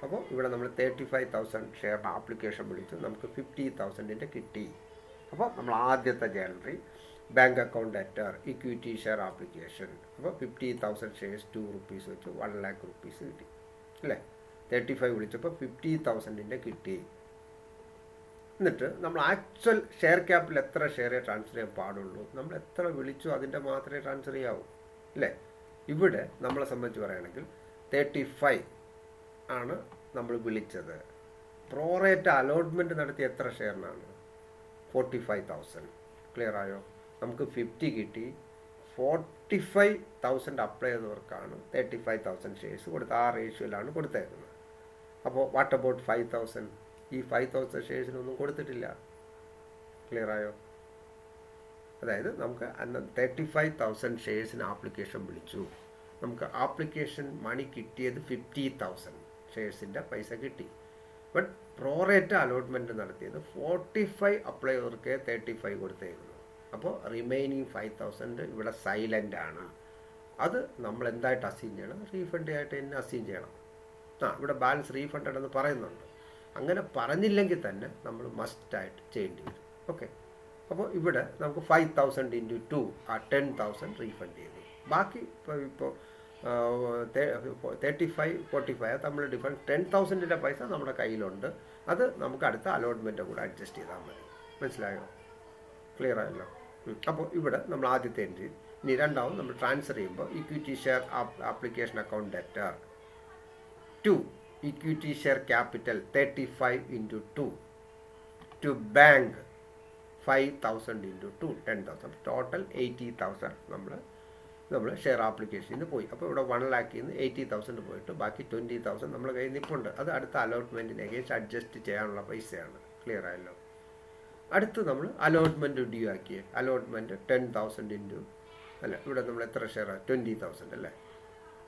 അപ്പോൾ ഇവിടെ നമ്മൾ 35,000 ഷെയറിന് ആപ്ലിക്കേഷൻ വിളിച്ചു, നമുക്ക് 50,000 കിട്ടി. അപ്പോൾ നമ്മൾ ആദ്യത്തെ ജേണറി bank account debtor equity share application. അപ്പോൾ 50,000 ഷെയർസ് 2 rupees വെച്ച് 1 lakh rupees കിട്ടി അല്ലേ? 35 വിളിച്ചപ്പോൾ 50,000 കിട്ടി. എന്നിട്ട് നമ്മൾ ആക്ച്വൽ ഷെയർ ക്യാപിൽ എത്ര ഷെയറെ ട്രാൻസ്ഫർ ചെയ്യാൻ പാടുള്ളൂ? നമ്മൾ എത്ര വിളിച്ചു അതിൻ്റെ മാത്രമേ ട്രാൻസ്ഫർ ചെയ്യാവൂ അല്ലേ? ഇവിടെ നമ്മളെ സംബന്ധിച്ച് പറയുകയാണെങ്കിൽ 35 ആണ് നമ്മൾ വിളിച്ചത്. പ്രോറേറ്റ അലോട്ട്മെൻറ്റ് നടത്തിയ എത്ര ഷെയറിനാണ്? 45,000. ക്ലിയർ ആയോ? നമുക്ക് 50 കിട്ടി. 45,000 അപ്ലൈ ചെയ്തവർക്കാണ് 35,000 ഷെയർസ് കൊടുത്ത് ആ റേഷ്യോയിലാണ് കൊടുത്തേക്കുന്നത്. അപ്പോൾ വാട്ട് അബൌട്ട് 5,000? ഈ 5,000 ഷെയർസിനൊന്നും കൊടുത്തിട്ടില്ല. ക്ലിയർ ആയോ? അതായത് നമുക്ക് 35,000 ഷെയർസിന് ആപ്ലിക്കേഷൻ വിളിച്ചു, നമുക്ക് ആപ്ലിക്കേഷൻ മണി കിട്ടിയത് 50,000 ഷെയർസിൻ്റെ പൈസ കിട്ടി. ബട്ട് പ്രോറേറ്റ അലോട്ട്മെൻറ്റ് നടത്തിയത് 45 അപ്ലൈ ചെയ്തവർക്ക് 35 കൊടുത്തേക്കുന്നു. അപ്പോൾ റിമൈനിങ് 5,000 ഇവിടെ സൈലൻ്റ് ആണ്. അത് നമ്മൾ എന്തായിട്ട് അസീൻ ചെയ്യണം? റീഫണ്ട് ആയിട്ട് തന്നെ അസീൻ ചെയ്യണം. ഇവിടെ ബാലൻസ് റീഫണ്ടഡ് എന്ന് പറയുന്നുണ്ട്. അങ്ങനെ പറഞ്ഞില്ലെങ്കിൽ തന്നെ നമ്മൾ മസ്റ്റായിട്ട് ചെയ്യേണ്ടി വരും. ഓക്കെ. അപ്പോൾ ഇവിടെ നമുക്ക് 5,000 × 2 ആ 10,000 റീഫണ്ട് ചെയ്തു. ബാക്കി ഇപ്പോൾ 35, 45 നമ്മൾ ഡിഫറൻസ് 10,000 പൈസ നമ്മുടെ കയ്യിലുണ്ട്. അത് നമുക്ക് അടുത്ത അലോട്ട്മെൻറ്റ് കൂടെ അഡ്ജസ്റ്റ് ചെയ്താൽ മതി. മനസ്സിലായോ? ക്ലിയർ ആയല്ലോ? അപ്പോൾ ഇവിടെ നമ്മൾ ആദ്യത്തെ എൻട്രി. ഇനി രണ്ടാമത് നമ്മൾ ട്രാൻസ്ഫർ ചെയ്യുമ്പോൾ equity share application account debtor 2 equity share capital 35 × 2 to bank 5,000 × 2 10,000 total 80,000 നമ്മൾ ഷെയർ ആപ്ലിക്കേഷനിൽ പോയി. അപ്പോൾ ഇവിടെ 1 lakh 80,000 പോയിട്ട് ബാക്കി 20,000 നമ്മൾ കയ്യിൽ നിൽപ്പുണ്ട്. അത് അടുത്ത അലോട്ട്മെൻറ്റിന് അഗേൻസ്റ്റ് അഡ്ജസ്റ്റ് ചെയ്യാനുള്ള പൈസയാണ്. ക്ലിയർ ആയല്ലോ? അടുത്ത് നമ്മൾ അലോട്ട്മെൻറ്റ് ഡ്യൂ ആക്കിയേ. അലോട്ട്മെൻറ്റ് 10,000 അല്ല, ഇവിടെ നമ്മൾ എത്ര ഷെയറാണ്? 20,000 അല്ലേ?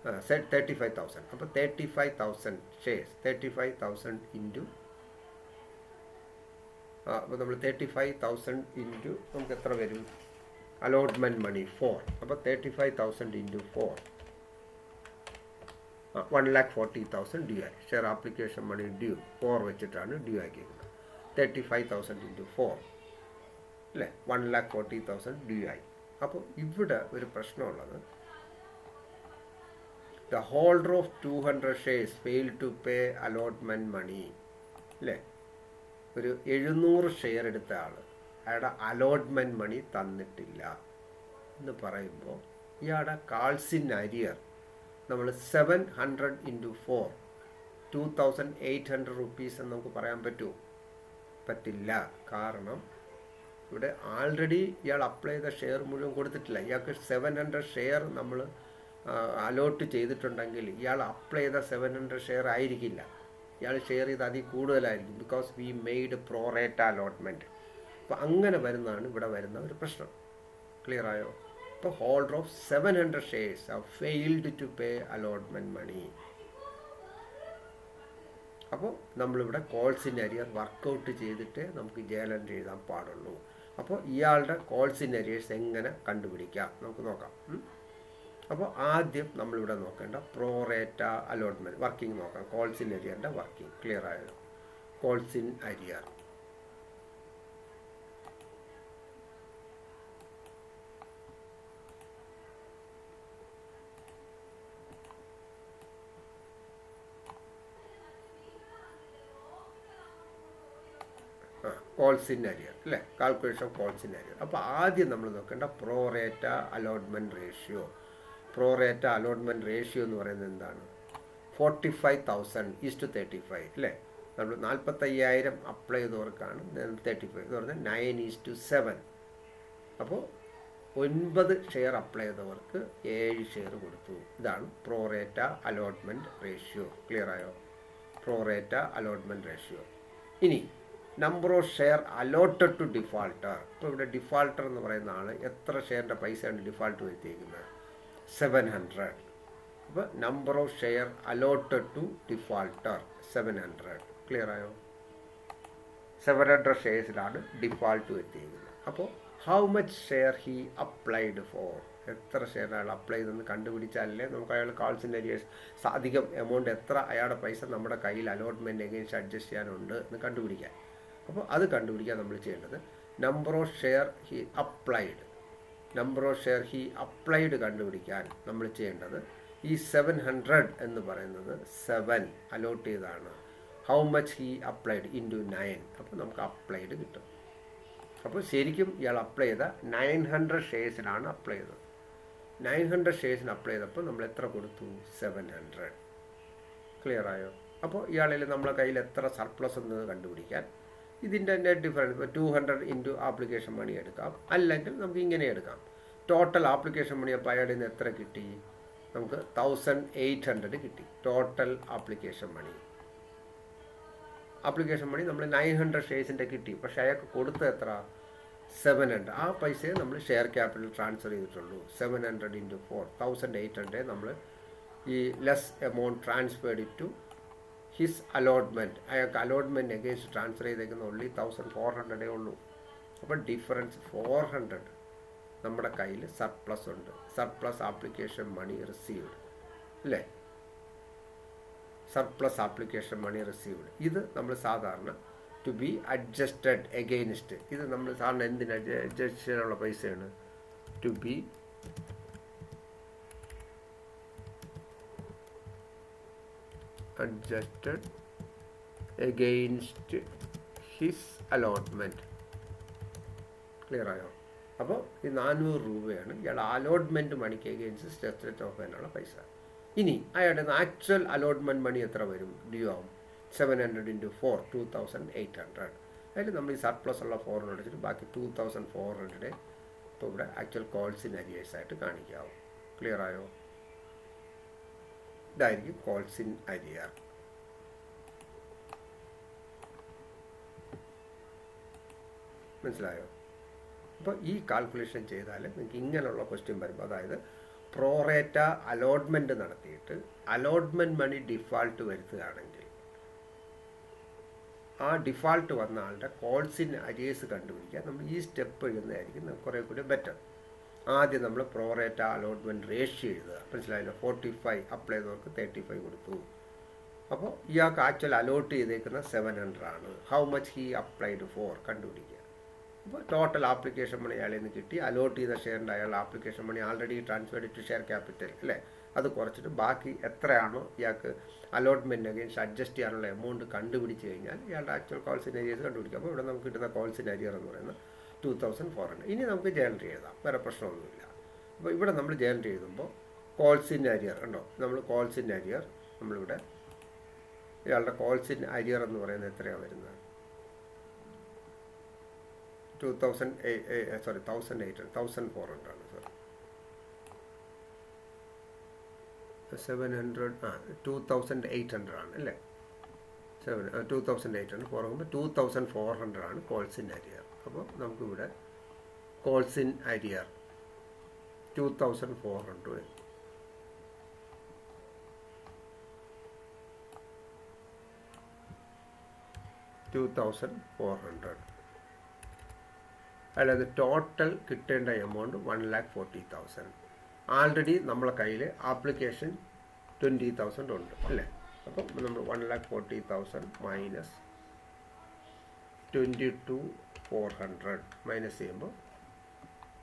35,000. അപ്പോൾ 35,000 ഷെയർസ് 35,000 അപ്പോൾ നമ്മൾ 35,000 നമുക്ക് എത്ര വരും? Allotment money 4. അപ്പോൾ 35,000 × 4 1,40,000 ഡ്യൂ ആയി. ഷെയർ ആപ്ലിക്കേഷൻ മണി ഡ്യൂ 4 വെച്ചിട്ടാണ് ഡ്യൂ ആക്കിയിരിക്കുന്നത്. 35,000 × 4 അല്ലേ? 1,40,000 ഡ്യൂ ആയി. അപ്പോൾ ഇവിടെ ഒരു പ്രശ്നമുള്ളത്, the holder of 200 shares fail to pay allotment money അല്ലേ? ഒരു 700 ഷെയർ എടുത്ത ആൾ അയാളുടെ അലോട്ട്മെൻറ്റ് മണി തന്നിട്ടില്ല എന്ന് പറയുമ്പോൾ ഇയാളുടെ കാൾസിൻ അരിയർ നമ്മൾ 700 × 4 2,800 rupees എന്ന് നമുക്ക് പറയാൻ പറ്റുമോ? പറ്റില്ല. കാരണം ഇവിടെ ആൾറെഡി ഇയാൾ അപ്ലൈ ചെയ്ത ഷെയർ മുഴുവൻ കൊടുത്തിട്ടില്ല. ഇയാൾക്ക് 700 ഷെയർ നമ്മൾ അലോട്ട് ചെയ്തിട്ടുണ്ടെങ്കിൽ ഇയാൾ അപ്ലൈ ചെയ്ത 700 ഷെയർ ആയിരിക്കില്ല. ഇയാൾ ഷെയർ ചെയ്ത് അതിൽ കൂടുതലായിരിക്കും. Because we made pro rata allotment. അപ്പോൾ അങ്ങനെ വരുന്നതാണ് ഇവിടെ വരുന്ന ഒരു പ്രശ്നം. ക്ലിയർ ആയോ? ഇപ്പോൾ holder of 700 shares have failed to pay allotment money. അപ്പോൾ നമ്മളിവിടെ കോൾസിൻ അരിയർ വർക്കൗട്ട് ചെയ്തിട്ട് നമുക്ക് ജേലൻ്റ് എഴുതാൻ പാടുള്ളൂ. അപ്പോൾ ഇയാളുടെ കോൾസിൻ അരിയേഴ്സ് എങ്ങനെ കണ്ടുപിടിക്കാം നമുക്ക് നോക്കാം. അപ്പോൾ ആദ്യം നമ്മളിവിടെ നോക്കേണ്ട പ്രോറേറ്റ അലോട്ട്മെൻറ്റ് വർക്കിംഗ് നോക്കാം. കോൾസിൻ അരിയറിൻ്റെ വർക്കിംഗ് ക്ലിയർ ആയല്ലോ? കോൾസിൻ അരിയർ കോൾസിൻ അരിയർ അല്ലേ? Calculation of കോൾസിൻ arrear. അപ്പോൾ ആദ്യം നമ്മൾ നോക്കേണ്ട pro rata allotment ratio. Pro rata allotment ratio എന്ന് പറയുന്നത് എന്താണ്? 45,000 = 35 അല്ലേ? നമ്മൾ 45,000 അപ്ലൈ ചെയ്തവർക്കാണ് 35 എന്ന് പറഞ്ഞാൽ 9:7. അപ്പോൾ 9 ഷെയർ അപ്ലൈ ചെയ്തവർക്ക് 7 ഷെയർ കൊടുത്തു. ഇതാണ് പ്രോറേറ്റ അലോട്ട്മെൻറ്റ് റേഷ്യോ. ക്ലിയർ ആയോ? Pro rata allotment ratio. ഇനി number of share allotted to defaulter. ഇപ്പോൾ ഇവിടെ ഡിഫാൾട്ടർ എന്ന് പറയുന്ന ആൾ എത്ര ഷെയറിൻ്റെ പൈസയാണ് ഡിഫാൾട്ട് വരുത്തിയിരിക്കുന്നത്? 700. അപ്പോൾ number of share allotted to defaulter 700. Clear ആയോ? 700 ഷെയർസിലാണ് ഡിഫാൾട്ട് വരുത്തിയിരിക്കുന്നത്. അപ്പോൾ how much share he applied for, എത്ര ഷെയർ അയാൾ അപ്ലൈ ചെയ്തെന്ന് കണ്ടുപിടിച്ചാലേ നമുക്ക് അയാൾ കോൾസ് ഇൻ അരിയേഴ്സ് അധികം എമൗണ്ട് എത്ര അയാളുടെ പൈസ നമ്മുടെ കയ്യിൽ അലോട്ട്മെൻറ്റ് എഗെയിൻസ്റ്റ് അഡ്ജസ്റ്റ് ചെയ്യാനുണ്ട് എന്ന് കണ്ടുപിടിക്കാൻ. അപ്പോൾ അത് കണ്ടുപിടിക്കാൻ നമ്മൾ ചെയ്യേണ്ടത് number of share he applied, number of share he applied കണ്ടുപിടിക്കാൻ നമ്മൾ ചെയ്യേണ്ടത് ഈ 700 എന്ന് പറയുന്നത് 7 അലോട്ട് ചെയ്താണ്. How much he applied into 9. അപ്പോൾ നമുക്ക് അപ്ലൈഡ് കിട്ടും. അപ്പോൾ ശരിക്കും ഇയാൾ അപ്ലൈ ചെയ്ത 900 ഷെയർസിനാണ് അപ്ലൈ ചെയ്തത്. 900 ഷെയർസിന് അപ്ലൈ ചെയ്തപ്പോൾ നമ്മൾ എത്ര കൊടുത്തു? 700. ക്ലിയർ ആയോ? അപ്പോൾ ഇയാളിൽ നമ്മളെ കയ്യിൽ എത്ര സർപ്ലസ് എന്നത് കണ്ടുപിടിക്കാൻ ഇതിൻ്റെ നെറ്റ് ഡിഫറൻസ് ഇപ്പോൾ 200 ഇൻറ്റു ആപ്ലിക്കേഷൻ മണി എടുക്കാം, അല്ലെങ്കിൽ നമുക്ക് ഇങ്ങനെ എടുക്കാം. ടോട്ടൽ ആപ്ലിക്കേഷൻ മണി അപ്പോൾ അയാളിൽ നിന്ന് എത്ര കിട്ടി? നമുക്ക് 1800 കിട്ടി total application money. Application money നമ്മൾ 900 ഷെയർസിൻ്റെ കിട്ടി, പക്ഷേ അയാൾക്ക് കൊടുത്തത് എത്ര? 700. ആ പൈസയെ നമ്മൾ ഷെയർ ക്യാപിറ്റൽ ട്രാൻസ്ഫർ ചെയ്തിട്ടുള്ളൂ. 700 ഇൻറ്റു 4 1800 നമ്മൾ ഈ less amount transferred to his allotment. അയാൾക്ക് അലോട്ട്മെൻറ്റ് എഗെയിൻസ്റ്റ് ട്രാൻസ്ഫർ ചെയ്തേക്കുന്ന ഉള്ളി 1400 ഉള്ളൂ. അപ്പോൾ ഡിഫറൻസ് 400 നമ്മുടെ കയ്യിൽ സർപ്ലസ് ഉണ്ട്. സർപ്ലസ് ആപ്ലിക്കേഷൻ മണി റിസീവ്ഡ് അല്ലേ? Surplus application money received. ഇത് നമ്മൾ സാധാരണ ടു ബി അഡ്ജസ്റ്റഡ് എഗെയിൻസ്റ്റ്, ഇത് നമ്മൾ സാധാരണ എന്തിന് അഡ്ജസ്റ്റ് ചെയ്യാനുള്ള പൈസയാണ്? To be adjusted against his allotment. Clear ആയോ? അപ്പോൾ ഈ 400 രൂപയാണ് ഇയാളുടെ അലോട്ട്മെൻറ്റ് മണിക്ക് എഗെയിൻസ്റ്റ് സ്റ്റേറ്റ് ഓഫ് ചെയ്യാനുള്ള പൈസ. ഇനി അയാളുടെ ആക്ച്വൽ അലോട്ട്മെൻറ്റ് മണി എത്ര വരും? ഡ്യൂ ആവും 700 ഇൻറ്റു 4 2800. അതിൽ നമ്മൾ ഈ സർപ്ലസ് ഉള്ള 400 അടിച്ചിട്ട് ബാക്കി 2400 ഇപ്പോൾ ഇവിടെ ആക്ച്വൽ കോൾസ് ഇൻ അരിയേഴ്സ് ആയിട്ട് കാണിക്കാവും. ക്ലിയർ ആയോ? ഇതായിരിക്കും കോൾസ് ഇൻ അരിയർ. മനസ്സിലായോ? അപ്പോൾ ഈ കാൽക്കുലേഷൻ ചെയ്താൽ നിങ്ങൾക്ക് ഇങ്ങനെയുള്ള ക്വസ്റ്റ്യൻ വരുമ്പോൾ, അതായത് പ്രോറേറ്റ അലോട്ട്മെൻറ്റ് നടത്തിയിട്ട് അലോട്ട്മെൻറ്റ് മണി ഡിഫാൾട്ട് വരുത്തുകയാണെങ്കിൽ ആ ഡിഫാൾട്ട് വന്ന ആളുടെ കോൾസ് ഇൻ അരിയേഴ്സ് കണ്ടുപിടിക്കാൻ നമ്മൾ ഈ സ്റ്റെപ്പ് എഴുതുന്നതായിരിക്കും കുറേ കൂടി ബെറ്റർ. ആദ്യം നമ്മൾ പ്രോറേറ്റ അലോട്ട്മെൻറ്റ് റേഷ്യോ എഴുതുക. മനസ്സിലായല്ലോ? 45 അപ്ലൈ ചെയ്തവർക്ക് 35 കൊടുത്തു. അപ്പോൾ ഇയാൾക്ക് ആക്ച്വൽ അലോട്ട് ചെയ്തേക്കുന്ന 700 ആണ്. How much he applied four കണ്ടുപിടിക്കുക. അപ്പോൾ ടോട്ടൽ ആപ്ലിക്കേഷൻ മണി അയാളിൽ നിന്ന് കിട്ടി. അലോട്ട് ചെയ്ത ഷെയറിൻ്റെ അയാളുടെ application money already transferred to share capital അല്ലേ? അത് കുറച്ചിട്ട് ബാക്കി എത്രയാണോ ഇയാൾക്ക് അലോട്ട്മെൻറ്റ് അഗെയിൻസ്റ്റ് അഡ്ജസ്റ്റ് ചെയ്യാനുള്ള എമൗണ്ട് കണ്ടുപിടിച്ച് കഴിഞ്ഞാൽ ഇയാളുടെ ആക്ച്വൽ കോൾസ് ഇൻ അരിയേഴ്സ് കണ്ടുപിടിക്കും. അപ്പോൾ ഇവിടെ നമുക്ക് കിട്ടുന്ന കോൾസ് ഇൻ അരിയർ എന്ന് പറയുന്നത് 2400. ഇനി നമുക്ക് ജേണൽ എഴുതാം, വേറെ പ്രശ്നമൊന്നുമില്ല. അപ്പോൾ ഇവിടെ നമ്മൾ ജേണൽ എഴുതുമ്പോൾ കോൾസ് ഇൻ അരിയർ ഉണ്ടോ? നമ്മൾ കോൾസ് ഇൻ അരിയർ നമ്മളിവിടെ ഇയാളുടെ കോൾസ് ഇൻ അരിയർ എന്ന് പറയുന്നത് എത്രയാണ് വരുന്നത്? 1400 ആണ്. സോറി 2800 ആണ് അല്ലേ? 2800 പുറകുമ്പോൾ 2400 ആണ് കോൾസ് ഇൻ അരിയർ. അപ്പോൾ നമുക്കിവിടെ കോൾസ് ഇൻ അരിയർ 2400 വരും. അല്ലാതെ ടോട്ടൽ കിട്ടേണ്ട എമൗണ്ട് 1,40,000. ആൾറെഡി നമ്മളെ കയ്യിൽ ആപ്ലിക്കേഷൻ 20,000 ഉണ്ട് അല്ലേ? അപ്പം നമ്മൾ 1,40,000 മൈനസ് 22,400 മൈനസ് ചെയ്യുമ്പോൾ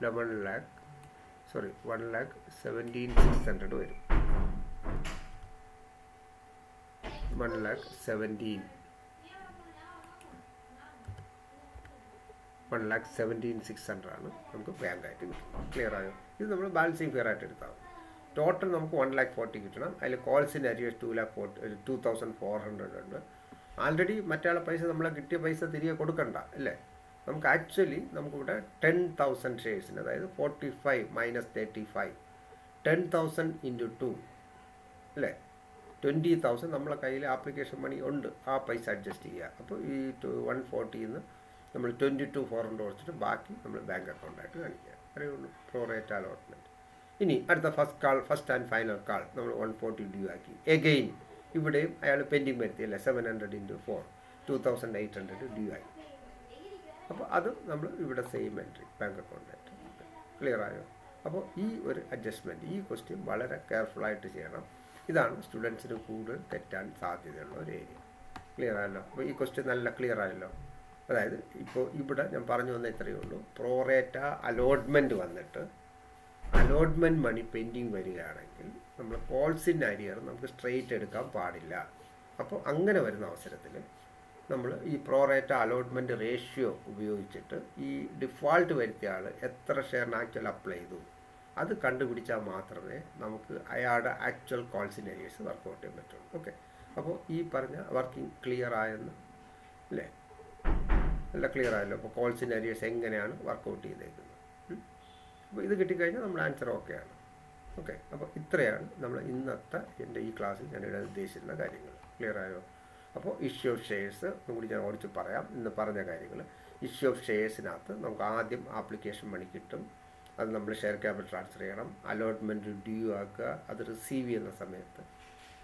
1,17,600 വരും. 1,17,600 ആണ് നമുക്ക് ബാങ്കായിട്ട് കിട്ടും. ക്ലിയർ ആയോ? ഇത് നമ്മൾ ബാലൻസിങ് ഫെയർ ആയിട്ട് എടുത്താൽ ടോട്ടൽ നമുക്ക് 1,40,000 കിട്ടണം. അതിൽ കോൾസ് ഇൻ അരിയേഴ്സ് 2,400 ഉണ്ട്. ആൾറെഡി മറ്റേ പൈസ നമ്മളെ കിട്ടിയ പൈസ തിരികെ കൊടുക്കണ്ട അല്ലേ? നമുക്ക് ആക്ച്വലി നമുക്കിവിടെ 10,000 ഷെയർസിന്, അതായത് 45 മൈനസ് 35 10,000 ഇൻറ്റു 2 അല്ലേ? 20,000 നമ്മളെ കയ്യിൽ ആപ്ലിക്കേഷൻ മണി ഉണ്ട്, ആ പൈസ അഡ്ജസ്റ്റ് ചെയ്യുക. അപ്പോൾ ഈ 140 നിന്ന് നമ്മൾ 22,400 കുറച്ചിട്ട് ബാക്കി നമ്മൾ ബാങ്ക് അക്കൗണ്ടായിട്ട് കാണിക്കുക. അത്രയേ ഉള്ളൂ പ്രോ-റേറ്റ് അലോട്ട്മെൻറ്റ്. ഇനി അടുത്ത ഫസ്റ്റ് ആൻഡ് ഫൈനൽ കാൾ നമ്മൾ 140 ഡ്യൂ ആക്കി. എഗെയിൻ ഇവിടെയും അയാൾ പെൻഡിങ് വരുത്തിയല്ലേ, 700 × 4 2,800 ഡ്യൂ ആയി. അപ്പോൾ അത് നമ്മൾ ഇവിടെ സെയിം എൻട്രി ബാങ്ക് അക്കൗണ്ടായിട്ട്. ക്ലിയർ ആയോ? അപ്പോൾ ഈ ഒരു അഡ്ജസ്റ്റ്മെൻറ്റ്, ഈ ക്വസ്റ്റ്യൻ വളരെ കെയർഫുള്ളായിട്ട് ചെയ്യണം. ഇതാണ് സ്റ്റുഡൻസിന് കൂടുതൽ തെറ്റാൻ സാധ്യതയുള്ള ഒരു ഏരിയ. ക്ലിയർ ആയല്ലോ? അപ്പോൾ ഈ ക്വസ്റ്റ്യൻ നല്ല ക്ലിയർ ആയല്ലോ. അതായത് ഇപ്പോൾ ഇവിടെ ഞാൻ പറഞ്ഞു വന്ന ഇത്രയേ ഉള്ളൂ. പ്രോറേറ്റ അലോട്ട്മെൻറ്റ് വന്നിട്ട് അലോട്ട്മെൻറ്റ് മണി പെൻഡിങ് വരികയാണെങ്കിൽ നമ്മൾ കോൾസ് ഇൻ അരിയർ നമുക്ക് സ്ട്രെയിറ്റ് എടുക്കാൻ പാടില്ല. അപ്പോൾ അങ്ങനെ വരുന്ന അവസരത്തിൽ നമ്മൾ ഈ പ്രോറേറ്റ അലോട്ട്മെൻറ്റ് റേഷ്യോ ഉപയോഗിച്ചിട്ട് ഈ ഡിഫാൾട്ട് വരുത്തിയ ആൾ എത്ര ഷെയറിന് ആക്ച്വൽ അപ്ലൈ ചെയ്തു അത് കണ്ടുപിടിച്ചാൽ മാത്രമേ നമുക്ക് അയാളുടെ actual calls in arrears work out ചെയ്യാൻ പറ്റുള്ളൂ. ഓക്കെ, അപ്പോൾ ഈ പറഞ്ഞ വർക്കിംഗ് ക്ലിയർ ആയെന്ന് അല്ലേ? നല്ല ക്ലിയർ ആയല്ലോ. അപ്പോൾ കോൾസ് ഇൻ അരിയേഴ്സ് എങ്ങനെയാണ് വർക്കൗട്ട് ചെയ്തേക്കുന്നത്. അപ്പോൾ ഇത് കിട്ടിക്കഴിഞ്ഞാൽ നമ്മുടെ ആൻസർ ഓക്കെയാണ്. ഓക്കെ, അപ്പോൾ ഇത്രയാണ് നമ്മൾ ഇന്നത്തെ എൻ്റെ ഈ ക്ലാസ്സിൽ ഞാൻ ഇടാൻ ഉദ്ദേശിക്കുന്ന കാര്യങ്ങൾ. ക്ലിയർ ആയോ? അപ്പോൾ ഇഷ്യൂ ഓഫ് ഷെയർസ് ഒന്നുകൂടി ഞാൻ ഓടിച്ച് പറയാം. ഇന്ന് പറഞ്ഞ കാര്യങ്ങൾ. ഇഷ്യൂ ഓഫ് ഷെയർസിനകത്ത് നമുക്ക് ആദ്യം ആപ്ലിക്കേഷൻ മണി കിട്ടും, അത് നമ്മൾ ഷെയർ ക്യാപിറ്റൽ ട്രാൻസ്ഫർ ചെയ്യണം. അലോട്ട്മെൻറ്റ് ഡ്യൂ ആക്കുക, അത് റിസീവ് ചെയ്യുന്ന സമയത്ത്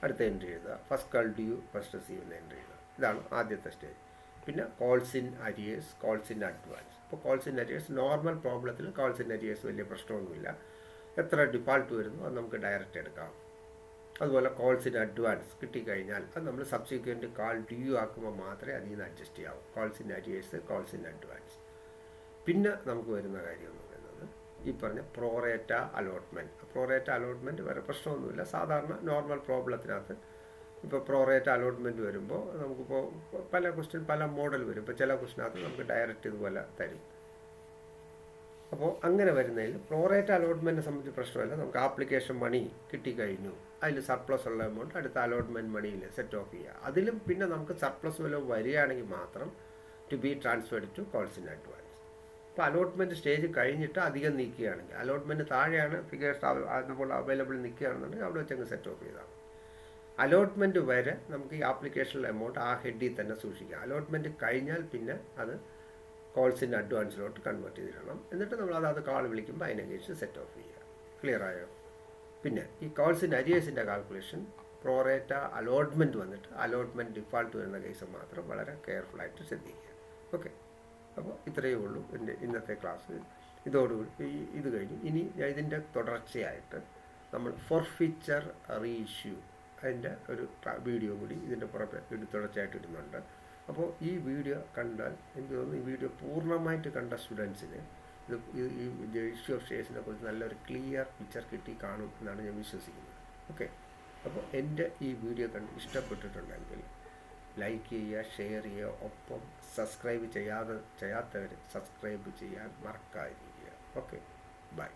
അടുത്ത എൻട്രി എഴുതുക. First call due, first receive എന്ന എൻട്രി എഴുതുക. ഇതാണ് ആദ്യത്തെ സ്റ്റേജ്. പിന്നെ calls in arrears, calls in advance. ഇപ്പോൾ കോൾസ് ഇൻ അരിയേഴ്സ് നോർമൽ പ്രോബ്ലത്തിൽ കോൾസ് ഇൻ അരിയേഴ്സ് വലിയ പ്രശ്നമൊന്നുമില്ല. എത്ര ഡിഫാൾട്ട് വരുന്നു അത് നമുക്ക് ഡയറക്റ്റ് എടുക്കാം. അതുപോലെ കോൾസ് ഇൻ അഡ്വാൻസ് കിട്ടിക്കഴിഞ്ഞാൽ അത് നമ്മൾ സബ്സിക്വൻറ്റ് കാൾ ഡ്യൂ ആക്കുമ്പോൾ മാത്രമേ അതിൽ നിന്ന് അഡ്ജസ്റ്റ് ചെയ്യാവൂ. Calls in arrears, calls in advance. പിന്നെ നമുക്ക് വരുന്ന കാര്യം എന്ന് പറയുന്നത് ഈ പറഞ്ഞ പ്രോറേറ്റ അലോട്ട്മെൻറ്റ്. പ്രോറേറ്റ അലോട്ട്മെൻറ്റ് വേറെ പ്രശ്നമൊന്നുമില്ല. സാധാരണ നോർമൽ പ്രോബ്ലത്തിനകത്ത് ഇപ്പോൾ പ്രോറേറ്റ അലോട്ട്മെൻറ്റ് വരുമ്പോൾ നമുക്കിപ്പോൾ പല ക്വസ്റ്റ്യൻ പല മോഡൽ വരും. ഇപ്പോൾ ചില ക്വസ്റ്റിനകത്ത് നമുക്ക് ഡയറക്റ്റ് ഇതുപോലെ തരും. അപ്പോൾ അങ്ങനെ വരുന്നതിൽ പ്രോറേറ്റ അലോട്ട്മെൻറ്റിനെ സംബന്ധിച്ച് പ്രശ്നമല്ല. നമുക്ക് ആപ്ലിക്കേഷൻ മണി കിട്ടിക്കഴിഞ്ഞു, അതിൽ സർപ്ലസ് ഉള്ള എമൗണ്ട് അടുത്ത അലോട്ട്മെൻറ്റ് മണിയിൽ സെറ്റ് ഓഫ് ചെയ്യുക. അതിലും പിന്നെ നമുക്ക് സർപ്ലസ് വല്ലതും വരികയാണെങ്കിൽ മാത്രം to be transferred to calls in advance. ഇപ്പോൾ അലോട്ട്മെൻറ്റ് സ്റ്റേജ് കഴിഞ്ഞിട്ട് അധികം നിൽക്കുകയാണെങ്കിൽ, അലോട്ട്മെൻറ്റ് താഴെയാണ് ഫിഗേഴ്സ് അതുപോലെ അവൈലബിൾ നിൽക്കുകയാണെന്നുണ്ടെങ്കിൽ അവിടെ വെച്ചങ്ങ് സെറ്റ് ഓഫ് ചെയ്താൽ. അലോട്ട്മെൻറ്റ് വരെ നമുക്ക് ഈ ആപ്ലിക്കേഷനിലെ എമൗണ്ട് ആ ഹെഡിൽ തന്നെ സൂക്ഷിക്കാം. അലോട്ട്മെൻറ്റ് കഴിഞ്ഞാൽ പിന്നെ അത് കോൾസ് ഇൻ അഡ്വാൻസിലോട്ട് കൺവേർട്ട് ചെയ്തിടണം. എന്നിട്ട് നമ്മൾ അത് കാൾ വിളിക്കുമ്പോൾ അതിനനുസരിച്ച് സെറ്റ് ഓഫ് ചെയ്യുക. ക്ലിയർ ആയോ? പിന്നെ ഈ calls in അരിയേഴ്സിൻ്റെ calculation pro rata allotment വന്നിട്ട് അലോട്ട്മെൻറ്റ് ഡിഫാൾട്ട് വരുന്ന കേസ് മാത്രം വളരെ കെയർഫുള്ളായിട്ട് ശ്രദ്ധിക്കുക. ഓക്കെ, അപ്പോൾ ഇത്രയേ ഉള്ളൂ എൻ്റെ ഇന്നത്തെ ക്ലാസ്. ഇതോടുകൂടി ഇത് കഴിഞ്ഞു. ഇനി ഇതിൻ്റെ തുടർച്ചയായിട്ട് നമ്മൾ ഫോർഫീച്ചർ റീഇഷ്യൂ അതിൻ്റെ ഒരു വീഡിയോ കൂടി ഇതിൻ്റെ പുറത്ത് തുടർച്ചയായിട്ട് ഇടുന്നുണ്ട്. അപ്പോൾ ഈ വീഡിയോ കണ്ടാൽ എനിക്ക് തോന്നുന്നു ഈ വീഡിയോ പൂർണ്ണമായിട്ട് കണ്ട സ്റ്റുഡൻസിന് ഇത് ഇഷ്യൂ ഓഫ് ഷെയർസിനെ കുറിച്ച് നല്ലൊരു ക്ലിയർ പിക്ചർ കിട്ടി കാണും എന്നാണ് ഞാൻ വിശ്വസിക്കുന്നത്. ഓക്കെ, അപ്പോൾ എൻ്റെ ഈ വീഡിയോ കണ്ട് ഇഷ്ടപ്പെട്ടിട്ടുണ്ടെങ്കിൽ ലൈക്ക് ചെയ്യുക, ഷെയർ ചെയ്യുക, ഒപ്പം സബ്സ്ക്രൈബ് ചെയ്യാത്തവർ സബ്സ്ക്രൈബ് ചെയ്യാൻ മറക്കാതിരിക്കുക. Okay, by.